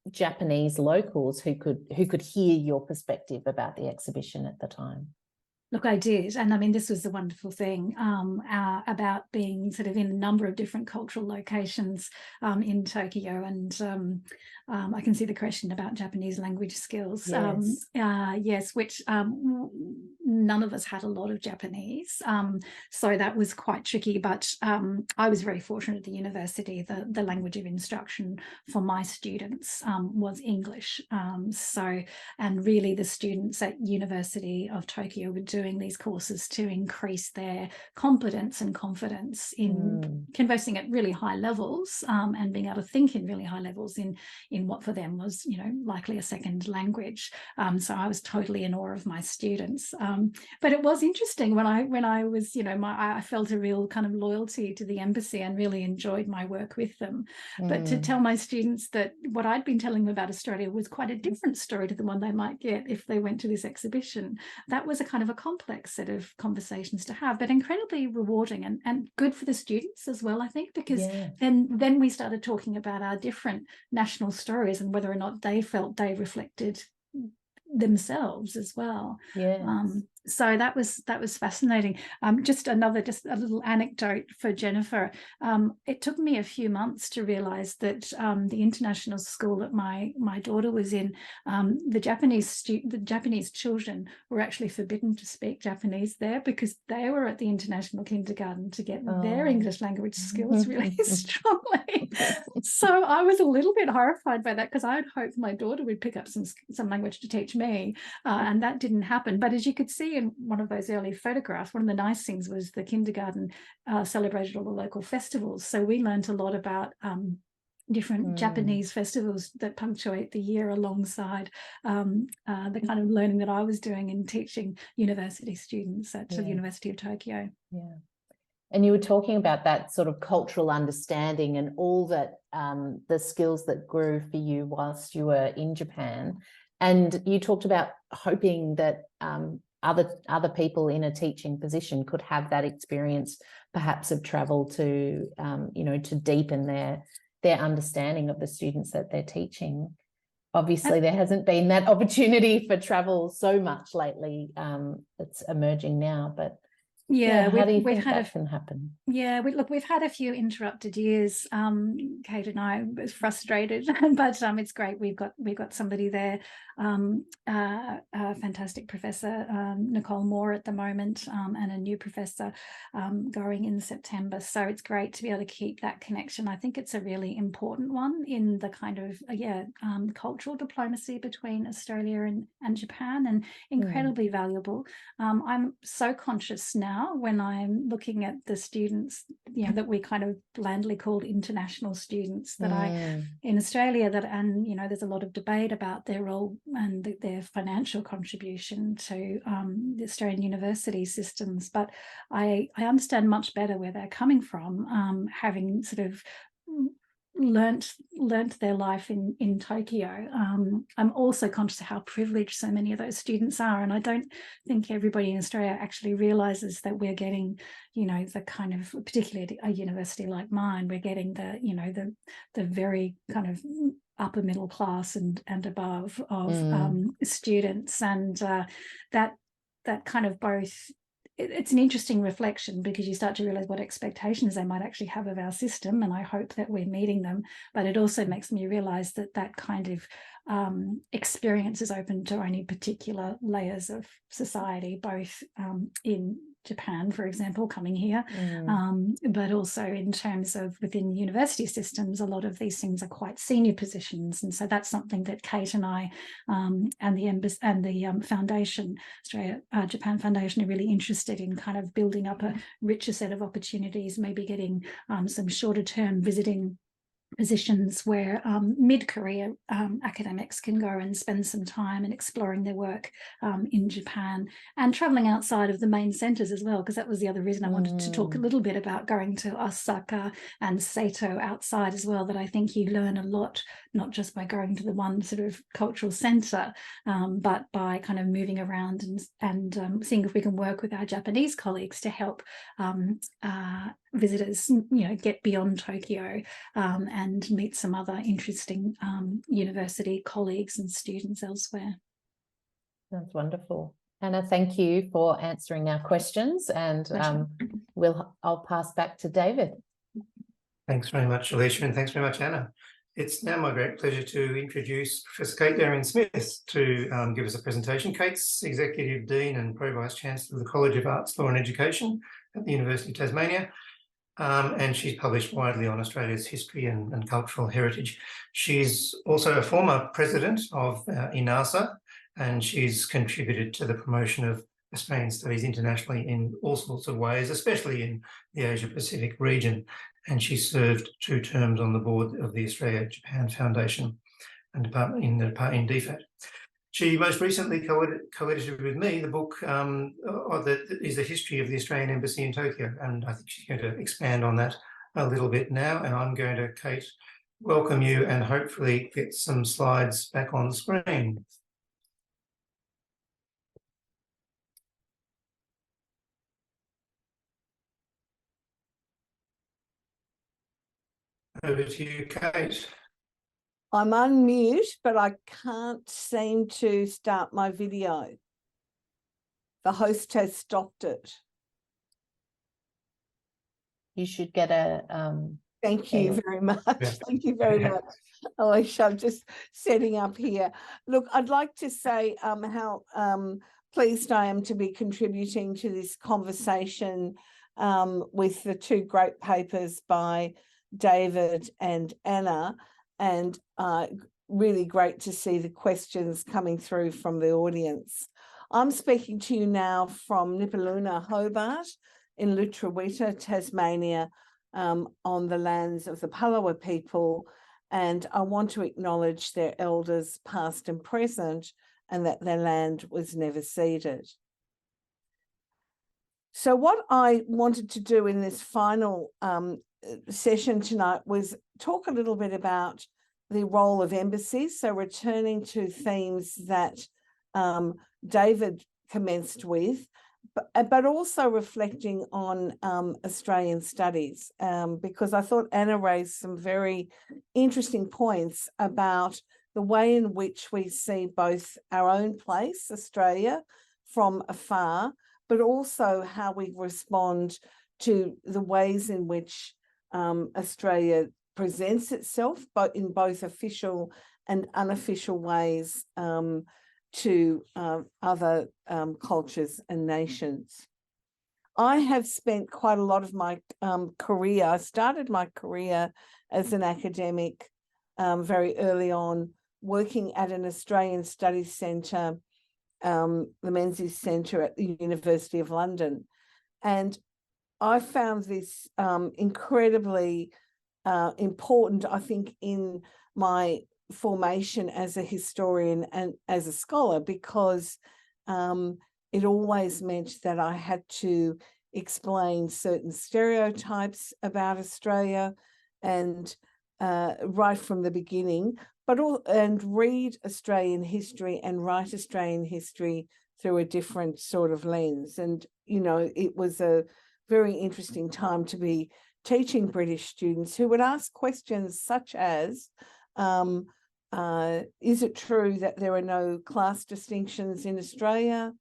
Japanese locals who could hear your perspective about the exhibition at the time? Look, I did. And I mean, this was the wonderful thing about being sort of in a number of different cultural locations in Tokyo. And I can see the question about Japanese language skills. Yes, yes, which none of us had a lot of Japanese. So that was quite tricky. But I was very fortunate at the university. The language of instruction for my students was English. And really the students at University of Tokyo were doing these courses to increase their competence and confidence in conversing at really high levels and being able to think in really high levels in what for them was, likely a second language. So I was totally in awe of my students. But it was interesting when I was, I felt a real kind of loyalty to the embassy and really enjoyed my work with them. But to tell my students that what I'd been telling them about Australia was quite a different story to the one they might get if they went to this exhibition, that was a kind of a complex set of conversations to have, but incredibly rewarding and good for the students as well, I think, because then we started talking about our different national stories and whether or not they felt they reflected themselves as well. So that was fascinating. Just a little anecdote for Jennifer. It took me a few months to realize that the international school that my daughter was in, the Japanese children were actually forbidden to speak Japanese there because they were at the international kindergarten to get their English language skills really strongly. So I was a little bit horrified by that because I had hoped my daughter would pick up some language to teach me, and that didn't happen. But as you could see in one of those early photographs, one of the nice things was the kindergarten celebrated all the local festivals. So we learned a lot about different Japanese festivals that punctuate the year alongside the kind of learning that I was doing in teaching university students at the University of Tokyo. And you were talking about that sort of cultural understanding and all that the skills that grew for you whilst you were in Japan. And you talked about hoping that other people in a teaching position could have that experience, perhaps of travel to, to deepen their understanding of the students that they're teaching. Obviously, there hasn't been that opportunity for travel so much lately. It's emerging now, but how do you think that can happen? We've had a few interrupted years. Kate and I was frustrated, but it's great. We've got somebody there, a fantastic professor, Nicole Moore at the moment, and a new professor going in September. So it's great to be able to keep that connection. I think it's a really important one in the kind of cultural diplomacy between Australia and Japan, and incredibly valuable. I'm so conscious now when I'm looking at the students, that we kind of blandly called international students that in Australia there's a lot of debate about their role and their financial contribution to the Australian university systems. But I understand much better where they're coming from, having sort of learnt their life in Tokyo. I'm also conscious of how privileged so many of those students are, and I don't think everybody in Australia actually realises that we're getting, you know, the kind of, particularly at a university like mine, we're getting the, you know, the very kind of upper middle class and above of students, and that kind of both. It's an interesting reflection, because you start to realize what expectations they might actually have of our system, and I hope that we're meeting them. But it also makes me realize that that kind of experience is open to only particular layers of society, both in Japan, for example, coming here, but also in terms of within university systems, a lot of these things are quite senior positions. And so that's something that Kate and I and the embassy and the foundation, Australia Japan Foundation, are really interested in, kind of building up a richer set of opportunities, maybe getting some shorter term visiting positions where mid-career academics can go and spend some time and exploring their work in Japan, and travelling outside of the main centres as well, because that was the other reason I wanted to talk a little bit about going to Osaka and Saito outside as well, that I think you learn a lot, not just by going to the one sort of cultural centre, but by kind of moving around and seeing if we can work with our Japanese colleagues to help visitors, you know, get beyond Tokyo and meet some other interesting university colleagues and students elsewhere. That's wonderful. Anna, thank you for answering our questions, and I'll pass back to David. Thanks very much, Alicia, and thanks very much, Anna. It's now my great pleasure to introduce Professor Kate Darian-Smith to give us a presentation. Kate's Executive Dean and Pro Vice Chancellor of the College of Arts, Law and Education at the University of Tasmania, and she's published widely on Australia's history and cultural heritage. She's also a former president of INASA, and she's contributed to the promotion of Australian studies internationally in all sorts of ways, especially in the Asia-Pacific region. And she served 2 terms on the board of the Australia-Japan Foundation and in DFAT. She most recently co-edited with me the book that is the history of the Australian Embassy in Tokyo, and I think she's going to expand on that a little bit now. And I'm going to, Kate, welcome you and hopefully get some slides back on the screen. Over to you, Kate. I'm unmute, but I can't seem to start my video. The host has stopped it. You should get a... Thank you very much. Yeah. Thank you very much, Alicia. I'm just setting up here. Look, I'd like to say how pleased I am to be contributing to this conversation with the 2 great papers by David and Anna, and really great to see the questions coming through from the audience. I'm speaking to you now from Nipaluna, Hobart, in Lutruwita, Tasmania, on the lands of the Palawa people, and I want to acknowledge their elders past and present, and that their land was never ceded. So what I wanted to do in this final session tonight was talk a little bit about the role of embassies, so returning to themes that David commenced with, but also reflecting on Australian studies, because I thought Anna raised some very interesting points about the way in which we see both our own place, Australia, from afar, but also how we respond to the ways in which Australia presents itself, but in both official and unofficial ways to other cultures and nations. I have spent quite a lot of my career, I started my career as an academic very early on, working at an Australian Studies Centre, the Menzies Centre at the University of London. And I found this incredibly important, I think, in my formation as a historian and as a scholar, because it always meant that I had to explain certain stereotypes about Australia and right from the beginning, and read Australian history and write Australian history through a different sort of lens. And, you know, it was a very interesting time to be teaching British students who would ask questions such as, is it true that there are no class distinctions in Australia?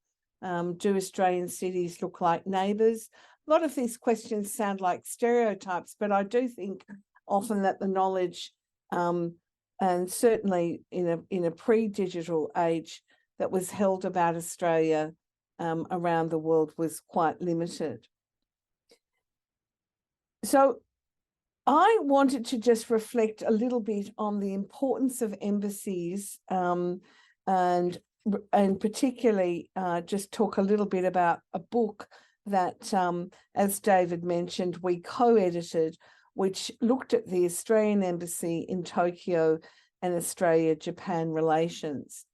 Do Australian cities look like neighbours? A lot of these questions sound like stereotypes, but I do think often that the knowledge, and certainly in a pre-digital age, that was held about Australia around the world was quite limited. So I wanted to just reflect a little bit on the importance of embassies, and particularly just talk a little bit about a book that, as David mentioned, we co-edited, which looked at the Australian Embassy in Tokyo and Australia-Japan relations.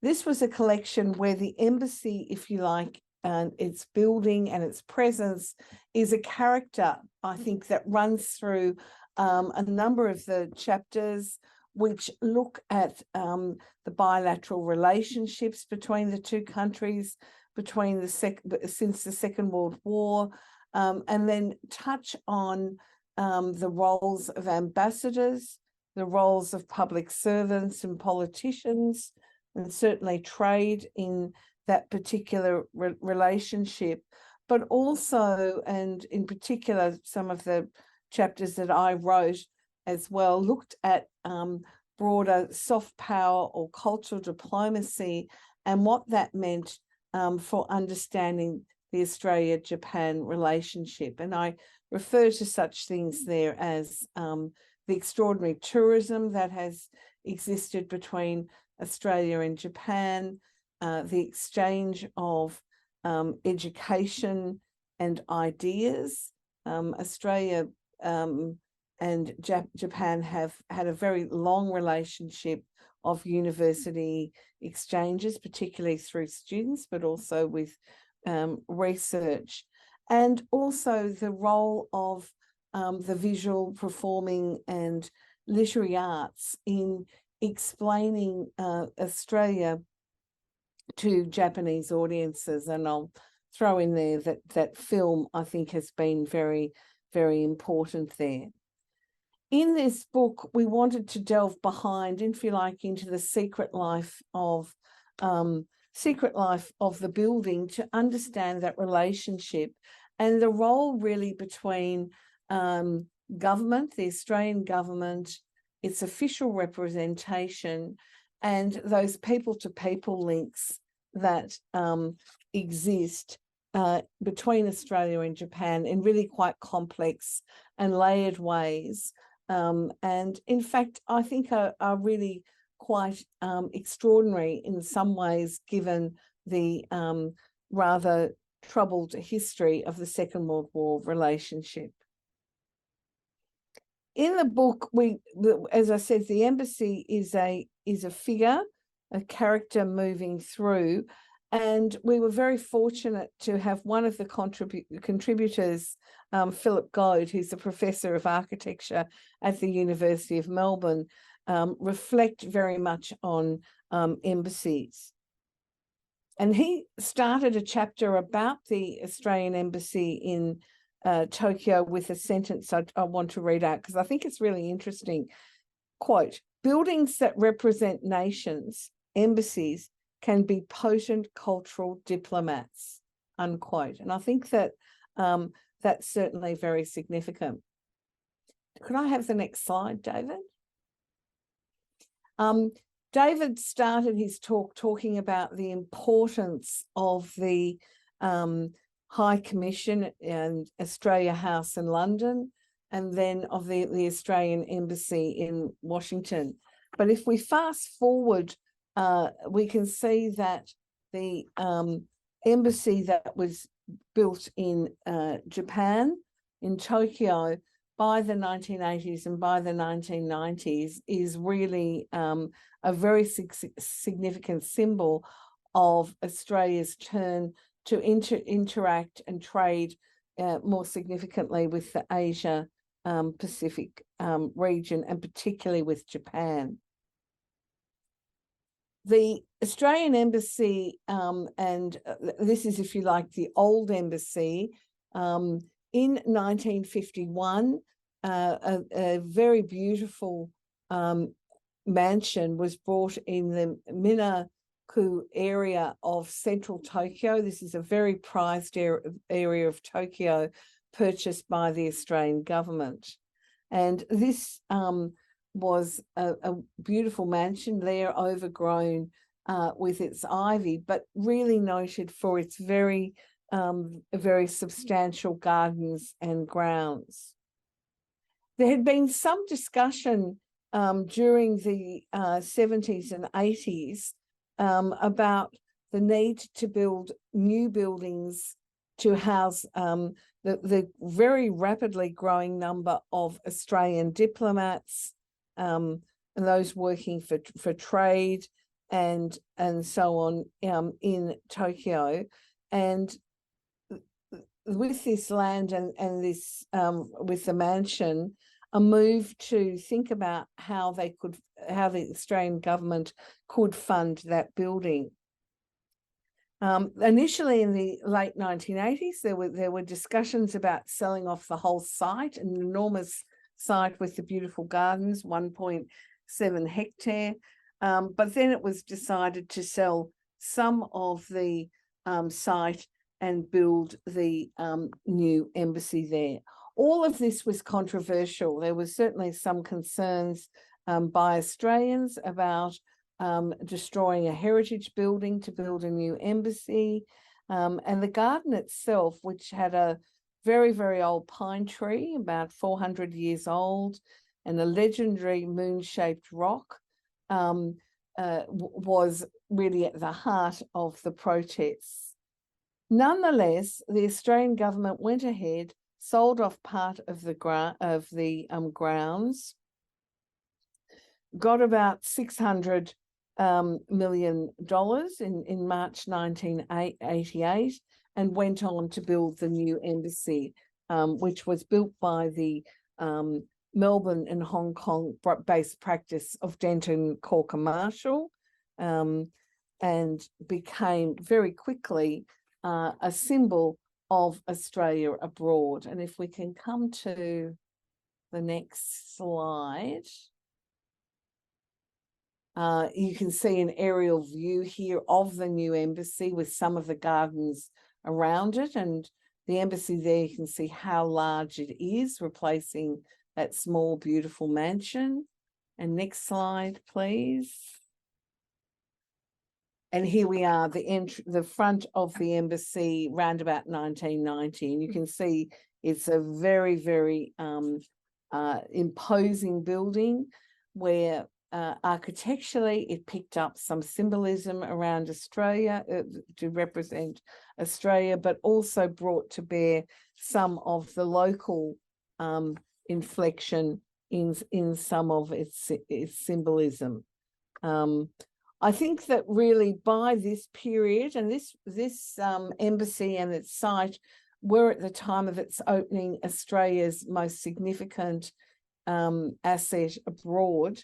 This was a collection where the embassy, if you like, and its building and its presence is a character, I think, that runs through a number of the chapters, which look at the bilateral relationships between the two countries, since the Second World War, and then touch on the roles of ambassadors, the roles of public servants and politicians, and certainly trade in that particular relationship, but also, and in particular, some of the chapters that I wrote as well, looked at broader soft power or cultural diplomacy and what that meant for understanding the Australia-Japan relationship. And I refer to such things there as the extraordinary tourism that has existed between Australia and Japan, the exchange of education and ideas. Australia and Japan have had a very long relationship of university exchanges, particularly through students, but also with research, and also the role of the visual, performing and literary arts in explaining Australia to Japanese audiences. And I'll throw in there that film, I think, has been very, very important there. In this book, we wanted to delve behind, if you like, into the secret life of the building to understand that relationship and the role really between government, the Australian government, its official representation, and those people-to-people links that exist between Australia and Japan in really quite complex and layered ways. And in fact, I think are really quite extraordinary in some ways, given the rather troubled history of the Second World War relationship. In the book, as I said, the embassy is a figure, a character moving through, and we were very fortunate to have one of the contributors, Philip Goad, who's a professor of architecture at the University of Melbourne, reflect very much on embassies. And he started a chapter about the Australian embassy in Tokyo with a sentence I want to read out because I think it's really interesting. Quote, "Buildings that represent nations, embassies, can be potent cultural diplomats," unquote. And I think that that's certainly very significant. Could I have the next slide, David? David started his talk talking about the importance of the High Commission and Australia House in London, and then of the Australian Embassy in Washington. But if we fast forward, we can see that the embassy that was built in Japan, in Tokyo, by the 1980s and by the 1990s is really a very significant symbol of Australia's turn to interact and trade more significantly with the Asia Pacific region, and particularly with Japan. The Australian Embassy, and this is, if you like, the old embassy, in 1951, a very beautiful mansion was brought in the Minaku area of central Tokyo. This is a very prized area of Tokyo, purchased by the Australian government. And this was a beautiful mansion there, overgrown with its ivy, but really noted for its very substantial gardens and grounds. There had been some discussion during the 70s and 80s about the need to build new buildings to house the very rapidly growing number of Australian diplomats, and those working for trade and so on in Tokyo. And with this land and this with the mansion, a move to think about how the Australian government could fund that building. Initially in the late 1980s, there were discussions about selling off the whole site, an enormous site with the beautiful gardens, 1.7 hectare. But then it was decided to sell some of the site and build the new embassy there. All of this was controversial. There was certainly some concerns by Australians about destroying a heritage building to build a new embassy. And the garden itself, which had a very, very old pine tree, about 400 years old, and a legendary moon-shaped rock, was really at the heart of the protests. Nonetheless, the Australian government went ahead, sold off part of the grounds, got about $600 million in March 1988, and went on to build the new embassy, which was built by the Melbourne and Hong Kong based practice of Denton Corker Marshall, and became very quickly a symbol of Australia abroad. And if we can come to the next slide, you can see an aerial view here of the new embassy with some of the gardens around it. And the embassy there, you can see how large it is, replacing that small, beautiful mansion. And next slide, please. And here we are, the front of the embassy round about 1990. And you can see it's a very, very imposing building where architecturally it picked up some symbolism around Australia to represent Australia, but also brought to bear some of the local inflection in some of its symbolism. I think that really by this period, and this embassy and its site were at the time of its opening Australia's most significant asset abroad,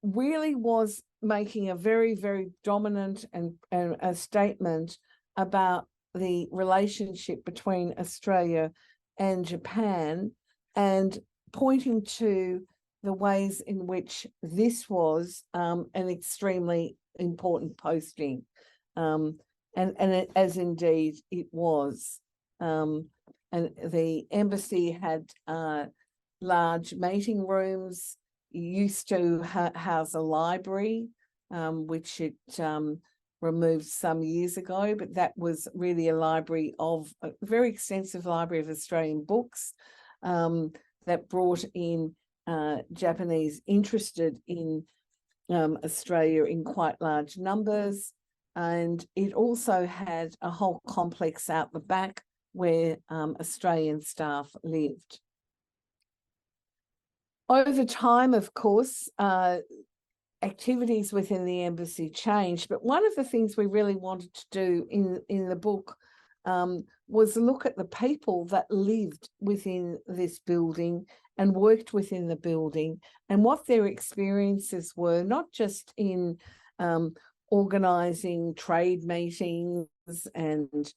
really was making a very, very dominant and a statement about the relationship between Australia and Japan, and pointing to the ways in which this was an extremely important posting, and as indeed it was. And the embassy had large meeting rooms, used to house a library, which it removed some years ago, but that was really a library a very extensive library of Australian books that brought in Japanese interested in Australia in quite large numbers. And it also had a whole complex out the back where Australian staff lived. Over time, of course, activities within the embassy changed, but one of the things we really wanted to do in the book was look at the people that lived within this building and worked within the building and what their experiences were, not just in organising trade meetings and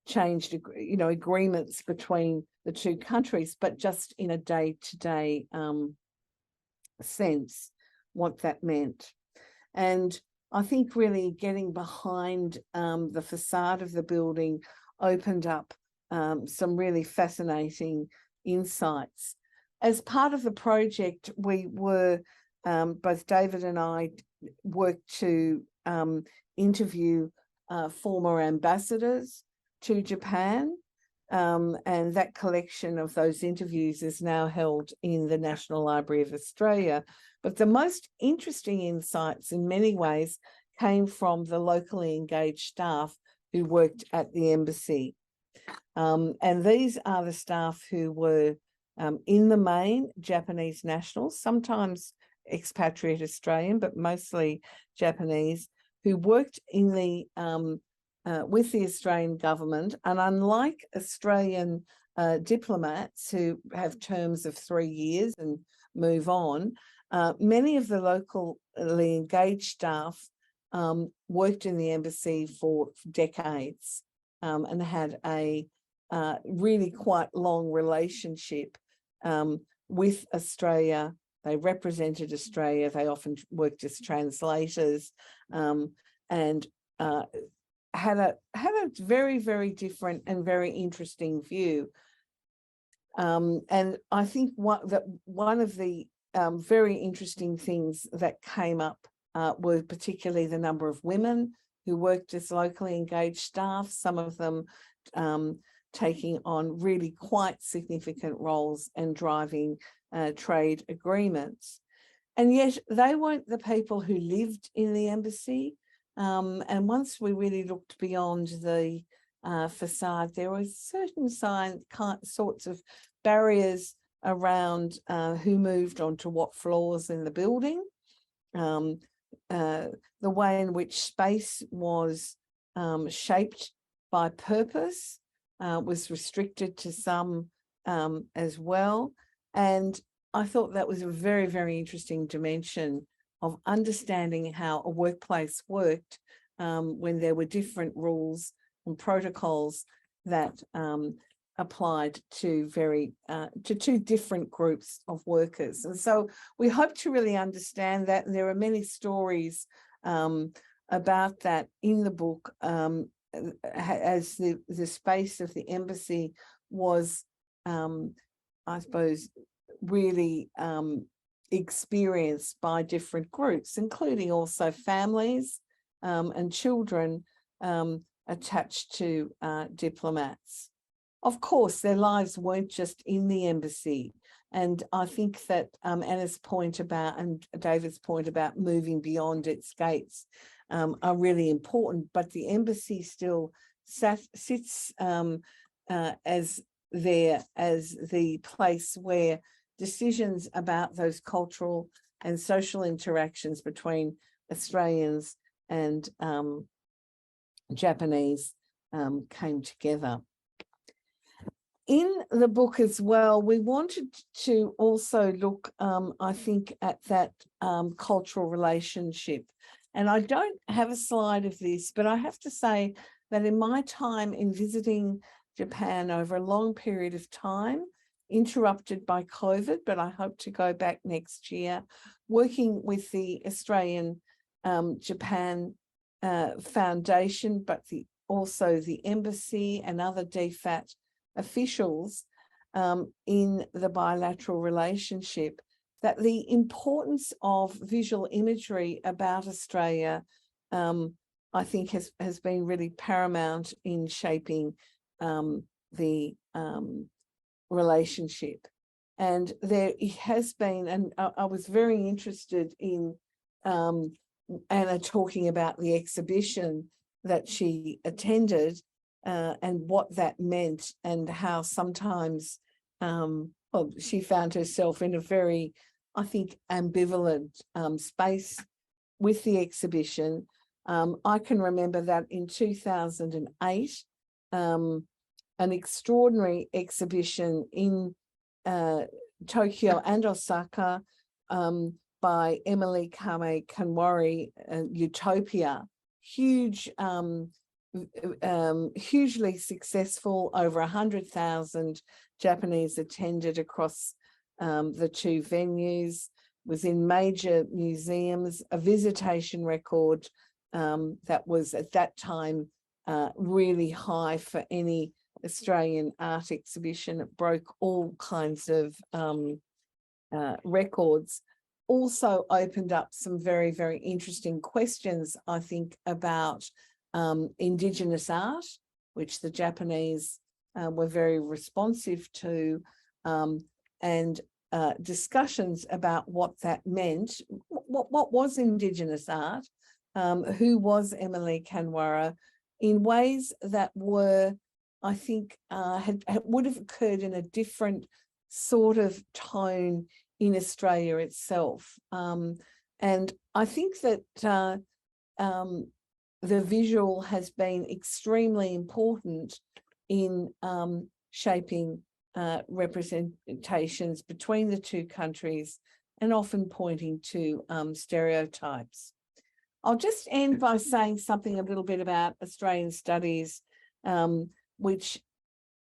changed, agreements between the two countries, but just in a day-to-day sense, what that meant. And I think really getting behind the facade of the building opened up some really fascinating insights. As part of the project, we were, both David and I worked to interview former ambassadors to Japan, and that collection of those interviews is now held in the National Library of Australia. But the most interesting insights in many ways came from the locally engaged staff who worked at the embassy. And these are the staff who were in the main Japanese nationals, sometimes expatriate Australian, but mostly Japanese, who worked in the with the Australian government. And unlike Australian diplomats who have terms of 3 years and move on, many of the locally engaged staff worked in the embassy for decades and had a really quite long relationship with Australia. They represented Australia. They often worked as translators and had a very, very different and very interesting view. And I think one of the very interesting things that came up were particularly the number of women who worked as locally engaged staff, some of them taking on really quite significant roles and driving trade agreements. And yet they weren't the people who lived in the embassy. And once we really looked beyond the facade, there were certain sorts of barriers around who moved onto what floors in the building, the way in which space was shaped by purpose was restricted to some as well. And I thought that was a very, very interesting dimension of understanding how a workplace worked when there were different rules and protocols that applied to two different groups of workers. And so we hope to really understand that. And there are many stories about that in the book, as the space of the embassy was, I suppose, really experienced by different groups, including also families and children attached to diplomats. Of course, their lives weren't just in the embassy. And I think that Anna's point about, and David's point about moving beyond its gates are really important, but the embassy still sits as the place where decisions about those cultural and social interactions between Australians and Japanese came together. In the book as well, we wanted to also look, I think, at that cultural relationship. And I don't have a slide of this, but I have to say that in my time in visiting Japan over a long period of time, interrupted by COVID, but I hope to go back next year, working with the Australian Japan Foundation, but also the embassy and other DFAT officials in the bilateral relationship, that the importance of visual imagery about Australia, I think has been really paramount in shaping the relationship. And there has been, and I was very interested in Anna talking about the exhibition that she attended and what that meant, and how sometimes she found herself in a very, I think, ambivalent space with the exhibition. I can remember that in 2008, an extraordinary exhibition in Tokyo and Osaka by Emily Kame Kanwari, Utopia, hugely successful. Over 100,000 Japanese attended across the two venues, was in major museums, a visitation record that was at that time really high for any Australian art exhibition. It broke all kinds of records. Also opened up some very, very interesting questions, I think, about Indigenous art, which the Japanese were very responsive to, and discussions about what that meant. What was Indigenous art? Who was Emily Kanwara? In ways that were, I think, would have occurred in a different sort of tone in Australia itself. And I think that the visual has been extremely important in shaping representations between the two countries and often pointing to stereotypes. I'll just end by saying something a little bit about Australian studies, which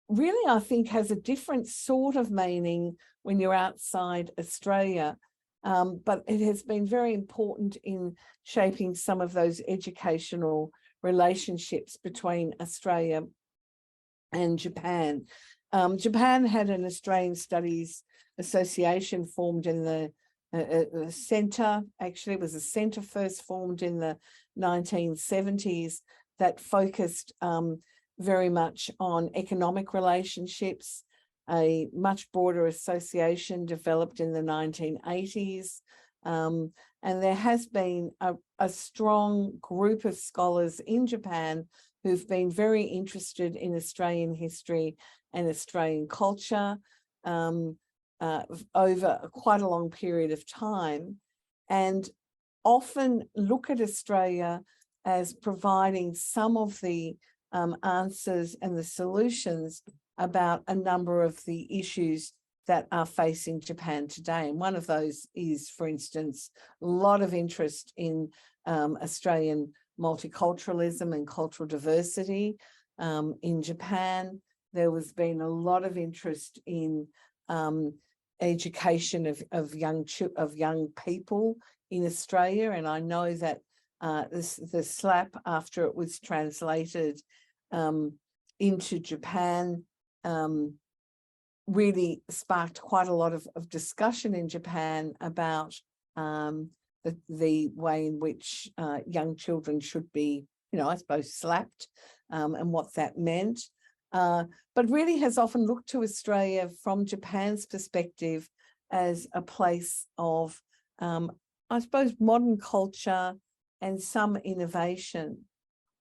really I think has a different sort of meaning when you're outside Australia, but it has been very important in shaping some of those educational relationships between Australia and Japan. Japan had an Australian Studies Association formed in the centre. Actually, it was a centre first formed in the 1970s that focused very much on economic relationships. A much broader association developed in the 1980s. And there has been a strong group of scholars in Japan who've been very interested in Australian history and Australian culture over quite a long period of time, and often look at Australia as providing some of the answers and the solutions about a number of the issues that are facing Japan today. And one of those is, for instance, a lot of interest in Australian multiculturalism and cultural diversity. In Japan, there has been a lot of interest in education of young people in Australia. And I know that the SLAP, after it was translated into Japan, really sparked quite a lot of discussion in Japan about the way in which young children should be, I suppose, slapped and what that meant. But really has often looked to Australia from Japan's perspective as a place of, I suppose, modern culture and some innovation.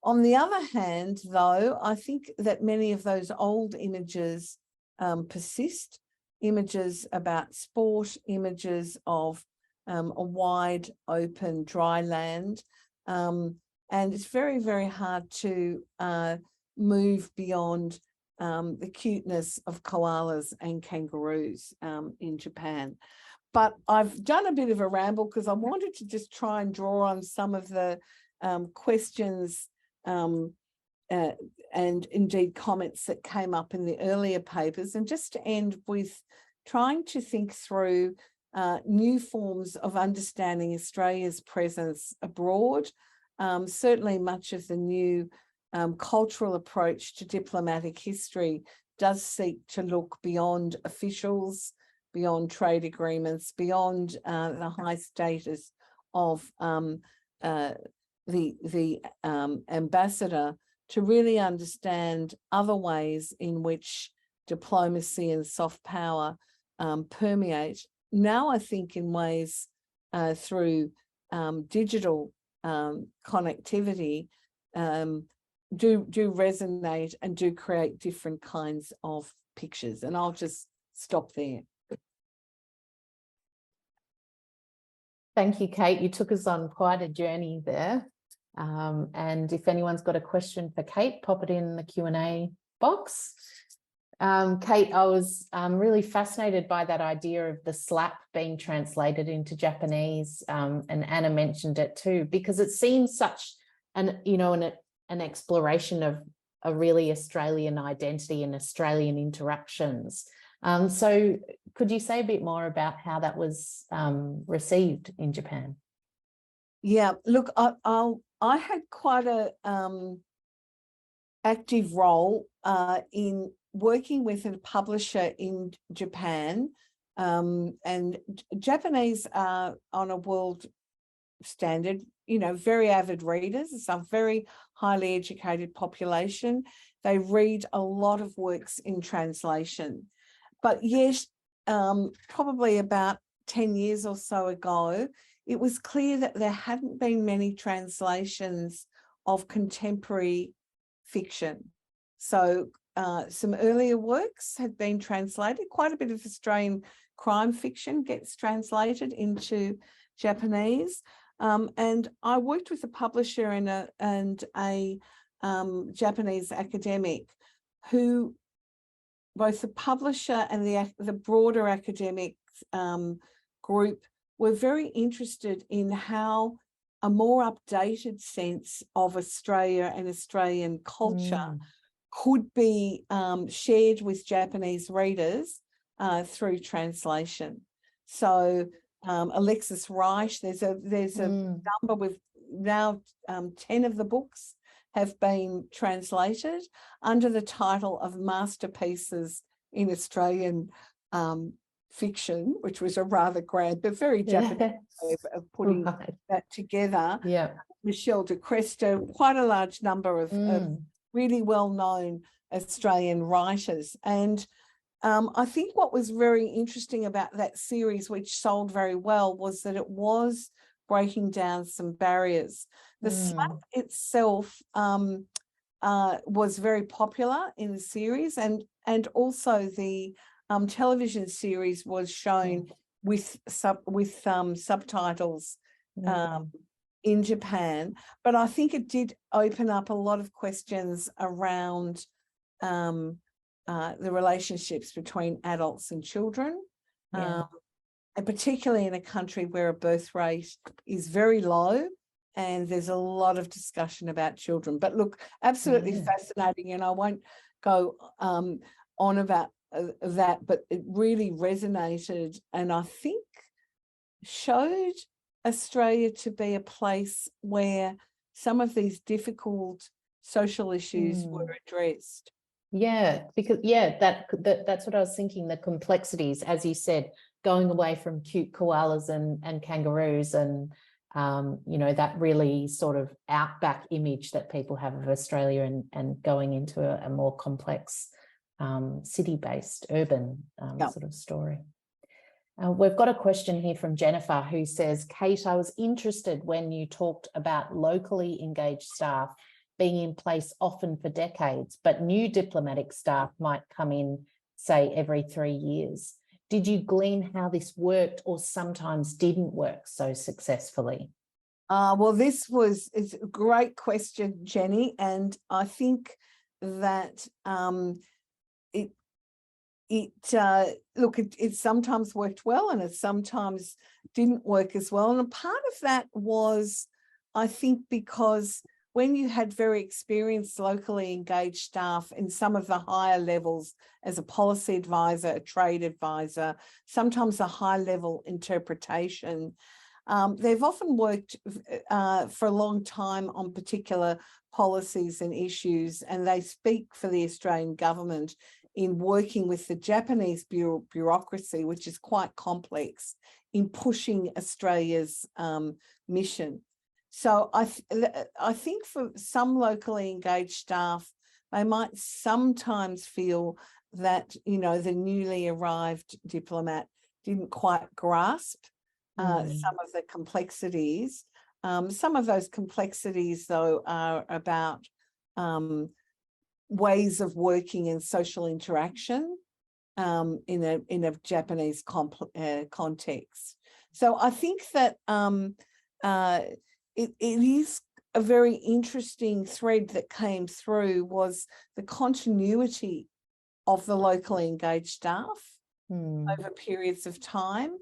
On the other hand, though, I think that many of those old images persist, images about sport, images of a wide open dry land. And it's very, very hard to move beyond the cuteness of koalas and kangaroos in Japan. But I've done a bit of a ramble because I wanted to just try and draw on some of the questions and indeed comments that came up in the earlier papers, and just to end with trying to think through new forms of understanding Australia's presence abroad. Certainly much of the new cultural approach to diplomatic history does seek to look beyond officials, beyond trade agreements, beyond the high status of the ambassador, to really understand other ways in which diplomacy and soft power permeate. Now, I think in ways through digital connectivity do resonate and do create different kinds of pictures. And I'll just stop there. Thank you, Kate. You took us on quite a journey there. And if anyone's got a question for Kate, pop it in the Q&A box. Kate, I was really fascinated by that idea of the slap being translated into Japanese, and Anna mentioned it too, because it seems such an exploration of a really Australian identity and Australian interactions. So could you say a bit more about how that was received in Japan? Yeah, look, I had quite a active role in working with a publisher in Japan, and Japanese are on a world standard, very avid readers. It's a very highly educated population. They read a lot of works in translation. But yet, probably about 10 years or so ago, it was clear that there hadn't been many translations of contemporary fiction. So some earlier works had been translated. Quite a bit of Australian crime fiction gets translated into Japanese. And I worked with a publisher and a Japanese academic who, both the publisher and the broader academic group, were very interested in how a more updated sense of Australia and Australian culture could be shared with Japanese readers through translation. So Alexis Reich, there's a number with now 10 of the books have been translated under the title of Masterpieces in Australian Fiction, which was a rather grand but very Japanese way of putting that together. Yeah, Michelle de Cresta, quite a large number of really well-known Australian writers. And I think what was very interesting about that series, which sold very well, was that it was breaking down some barriers. The slap itself was very popular in the series, and also the television series was shown with subtitles in Japan. But I think it did open up a lot of questions around the relationships between adults and children, and particularly in a country where a birth rate is very low, and there's a lot of discussion about children. But look, absolutely fascinating, and I won't go on about that, but it really resonated, and I think showed Australia to be a place where some of these difficult social issues were addressed. Yeah, because that's what I was thinking, the complexities, as you said, going away from cute koalas and kangaroos and that really sort of outback image that people have of Australia, and going into a more complex city-based urban sort of story. We've got a question here from Jennifer, who says, Kate, I was interested when you talked about locally engaged staff being in place often for decades, but new diplomatic staff might come in, say, every 3 years. Did you glean how this worked or sometimes didn't work so successfully? Well, it's a great question, Jenny, and I think that it sometimes worked well and it sometimes didn't work as well. And a part of that was, I think, because when you had very experienced locally engaged staff in some of the higher levels as a policy advisor, a trade advisor, sometimes a high level interpretation, they've often worked for a long time on particular policies and issues, and they speak for the Australian government in working with the Japanese bureaucracy, which is quite complex, in pushing Australia's mission. So I think for some locally engaged staff, they might sometimes feel that, the newly arrived diplomat didn't quite grasp some of the complexities. Some of those complexities, though, are about ways of working in social interaction in a Japanese context. So I think that it is a very interesting thread that came through was the continuity of the locally engaged staff over periods of time,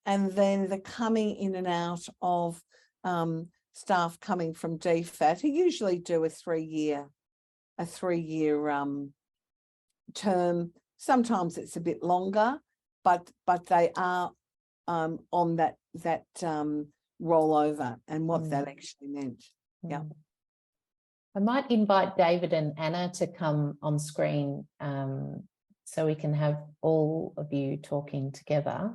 and then the coming in and out of staff coming from DFAT, who usually do a three-year term. Sometimes it's a bit longer, but they are on that rollover and what that actually meant. Yeah. I might invite David and Anna to come on screen so we can have all of you talking together.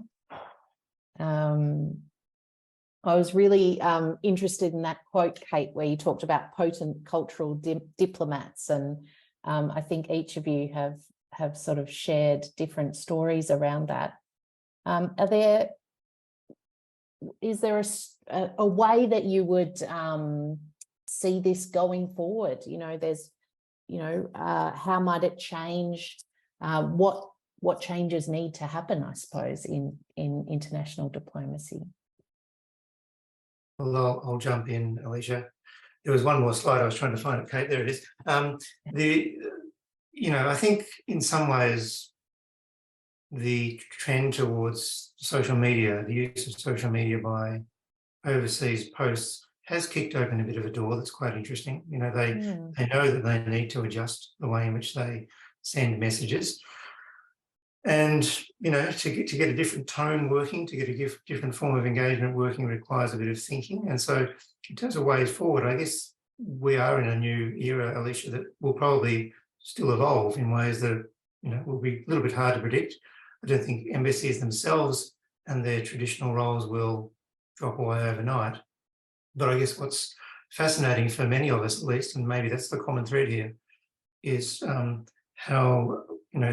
I was really interested in that quote, Kate, where you talked about potent cultural diplomats, and I think each of you have sort of shared different stories around that. Is there a way that you would see this going forward? You know, there's, you know, how might it change? What changes need to happen, I suppose, in international diplomacy? Well, I'll jump in, Alicia. There was one more slide I was trying to find it, Kate. There it is. You know, I think in some ways the trend towards social media, the use of social media by overseas posts, has kicked open a bit of a door that's quite interesting. You know, they know that they need to adjust the way in which they send messages. And, you know, to get a different tone working, to get a different form of engagement working requires a bit of thinking. And so in terms of ways forward, I guess we are in a new era, Alicia, that will probably still evolve in ways that, you know, will be a little bit hard to predict. I don't think embassies themselves and their traditional roles will drop away overnight. But I guess what's fascinating for many of us, at least, and maybe that's the common thread here, is how, you know,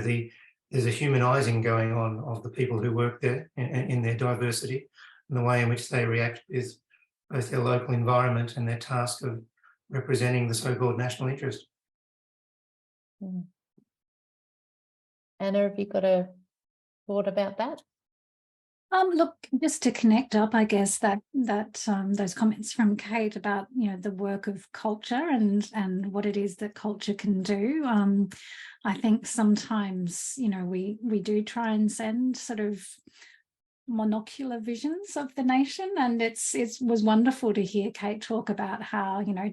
there's a humanising going on of the people who work there in their diversity and the way in which they react with both their local environment and their task of representing the so-called national interest. Anna, have you got a thought about that? Look, just to connect up, I guess that those comments from Kate about, you know, the work of culture and what it is that culture can do. I think sometimes, you know, we do try and send sort of monocular visions of the nation, and it was wonderful to hear Kate talk about how, you know,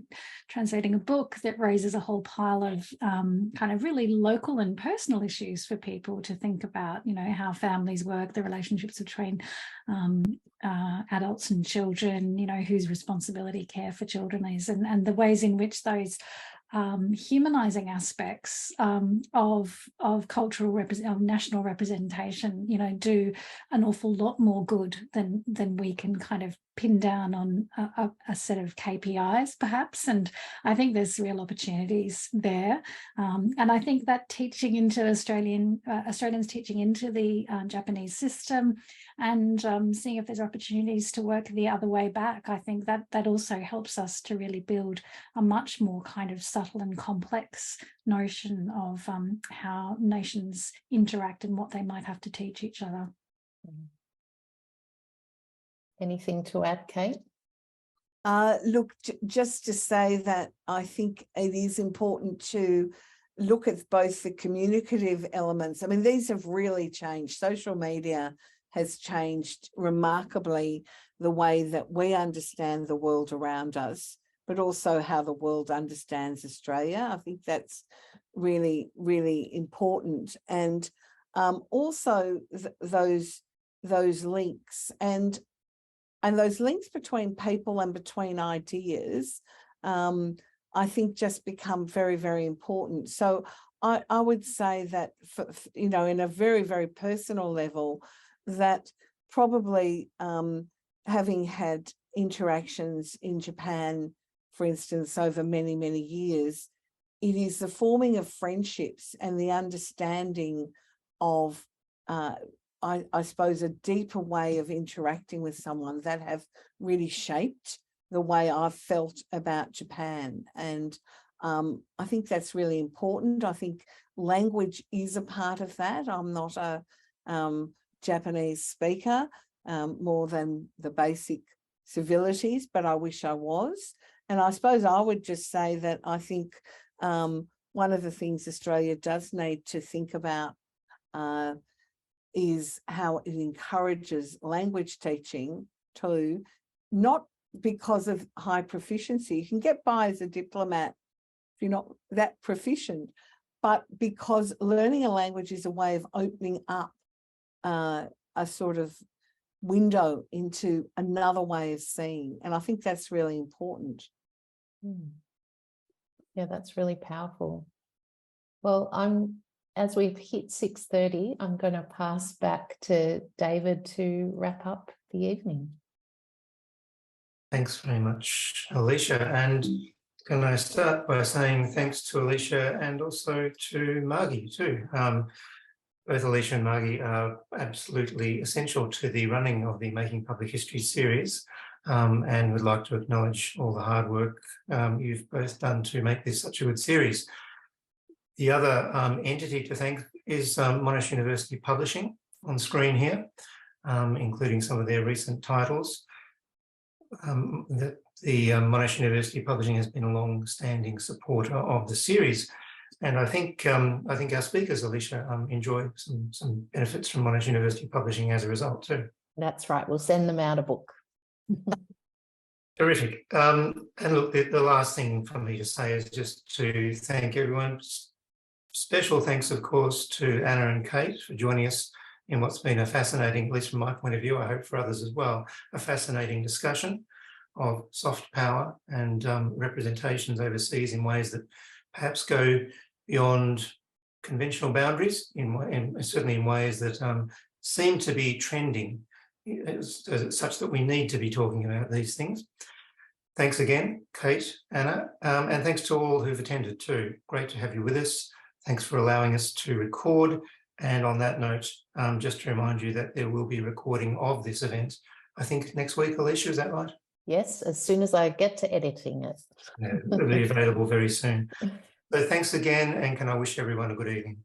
translating a book that raises a whole pile of kind of really local and personal issues for people to think about, you know, how families work, the relationships between adults and children, you know, whose responsibility care for children is, and the ways in which those humanizing aspects of cultural of national representation, you know, do an awful lot more good than we can kind of pin down on a set of KPIs, perhaps. And I think there's real opportunities there. And I think that teaching into Australians teaching into the Japanese system and seeing if there's opportunities to work the other way back, I think that also helps us to really build a much more kind of subtle and complex notion of how nations interact and what they might have to teach each other. Anything to add, Kate? Look, just to say that I think it is important to look at both the communicative elements. I mean, these have really changed. Social media has changed remarkably the way that we understand the world around us, but also how the world understands Australia. I think that's really, really important. And also those links and those links between people and between ideas, I think just become very, very important. So I would say that, you know, in a very, very personal level, that probably having had interactions in Japan, for instance, over many, many years, it is the forming of friendships and the understanding of I suppose, a deeper way of interacting with someone that have really shaped the way I've felt about Japan. And I think that's really important. I think language is a part of that. I'm not a Japanese speaker, more than the basic civilities, but I wish I was. And I suppose I would just say that I think one of the things Australia does need to think about is how it encourages language teaching too, not because of high proficiency. You can get by as a diplomat if you're not that proficient, but because learning a language is a way of opening up a sort of window into another way of seeing. And I think that's really important. Yeah, that's really powerful. Well, as we've hit 6:30, I'm going to pass back to David to wrap up the evening. Thanks very much, Alicia. And can I start by saying thanks to Alicia and also to Margie too. Both Alicia and Margie are absolutely essential to the running of the Making Public History series, and would like to acknowledge all the hard work you've both done to make this such a good series. The other entity to thank is Monash University Publishing on screen here, including some of their recent titles. The Monash University Publishing has been a long-standing supporter of the series, and I think our speakers, Alicia, enjoy some benefits from Monash University Publishing as a result too. That's right. We'll send them out a book. Terrific. And look, the last thing for me to say is just to thank everyone. Special thanks, of course, to Anna and Kate for joining us in what's been a fascinating, at least from my point of view, I hope for others as well, a fascinating discussion of soft power and representations overseas in ways that perhaps go beyond conventional boundaries, certainly in ways that seem to be trending, such that we need to be talking about these things. Thanks again, Kate, Anna, and thanks to all who've attended too. Great to have you with us. Thanks for allowing us to record. And on that note, just to remind you that there will be recording of this event, I think next week, Alicia, is that right? Yes, as soon as I get to editing it. Yeah, it'll be available very soon. So thanks again, and can I wish everyone a good evening?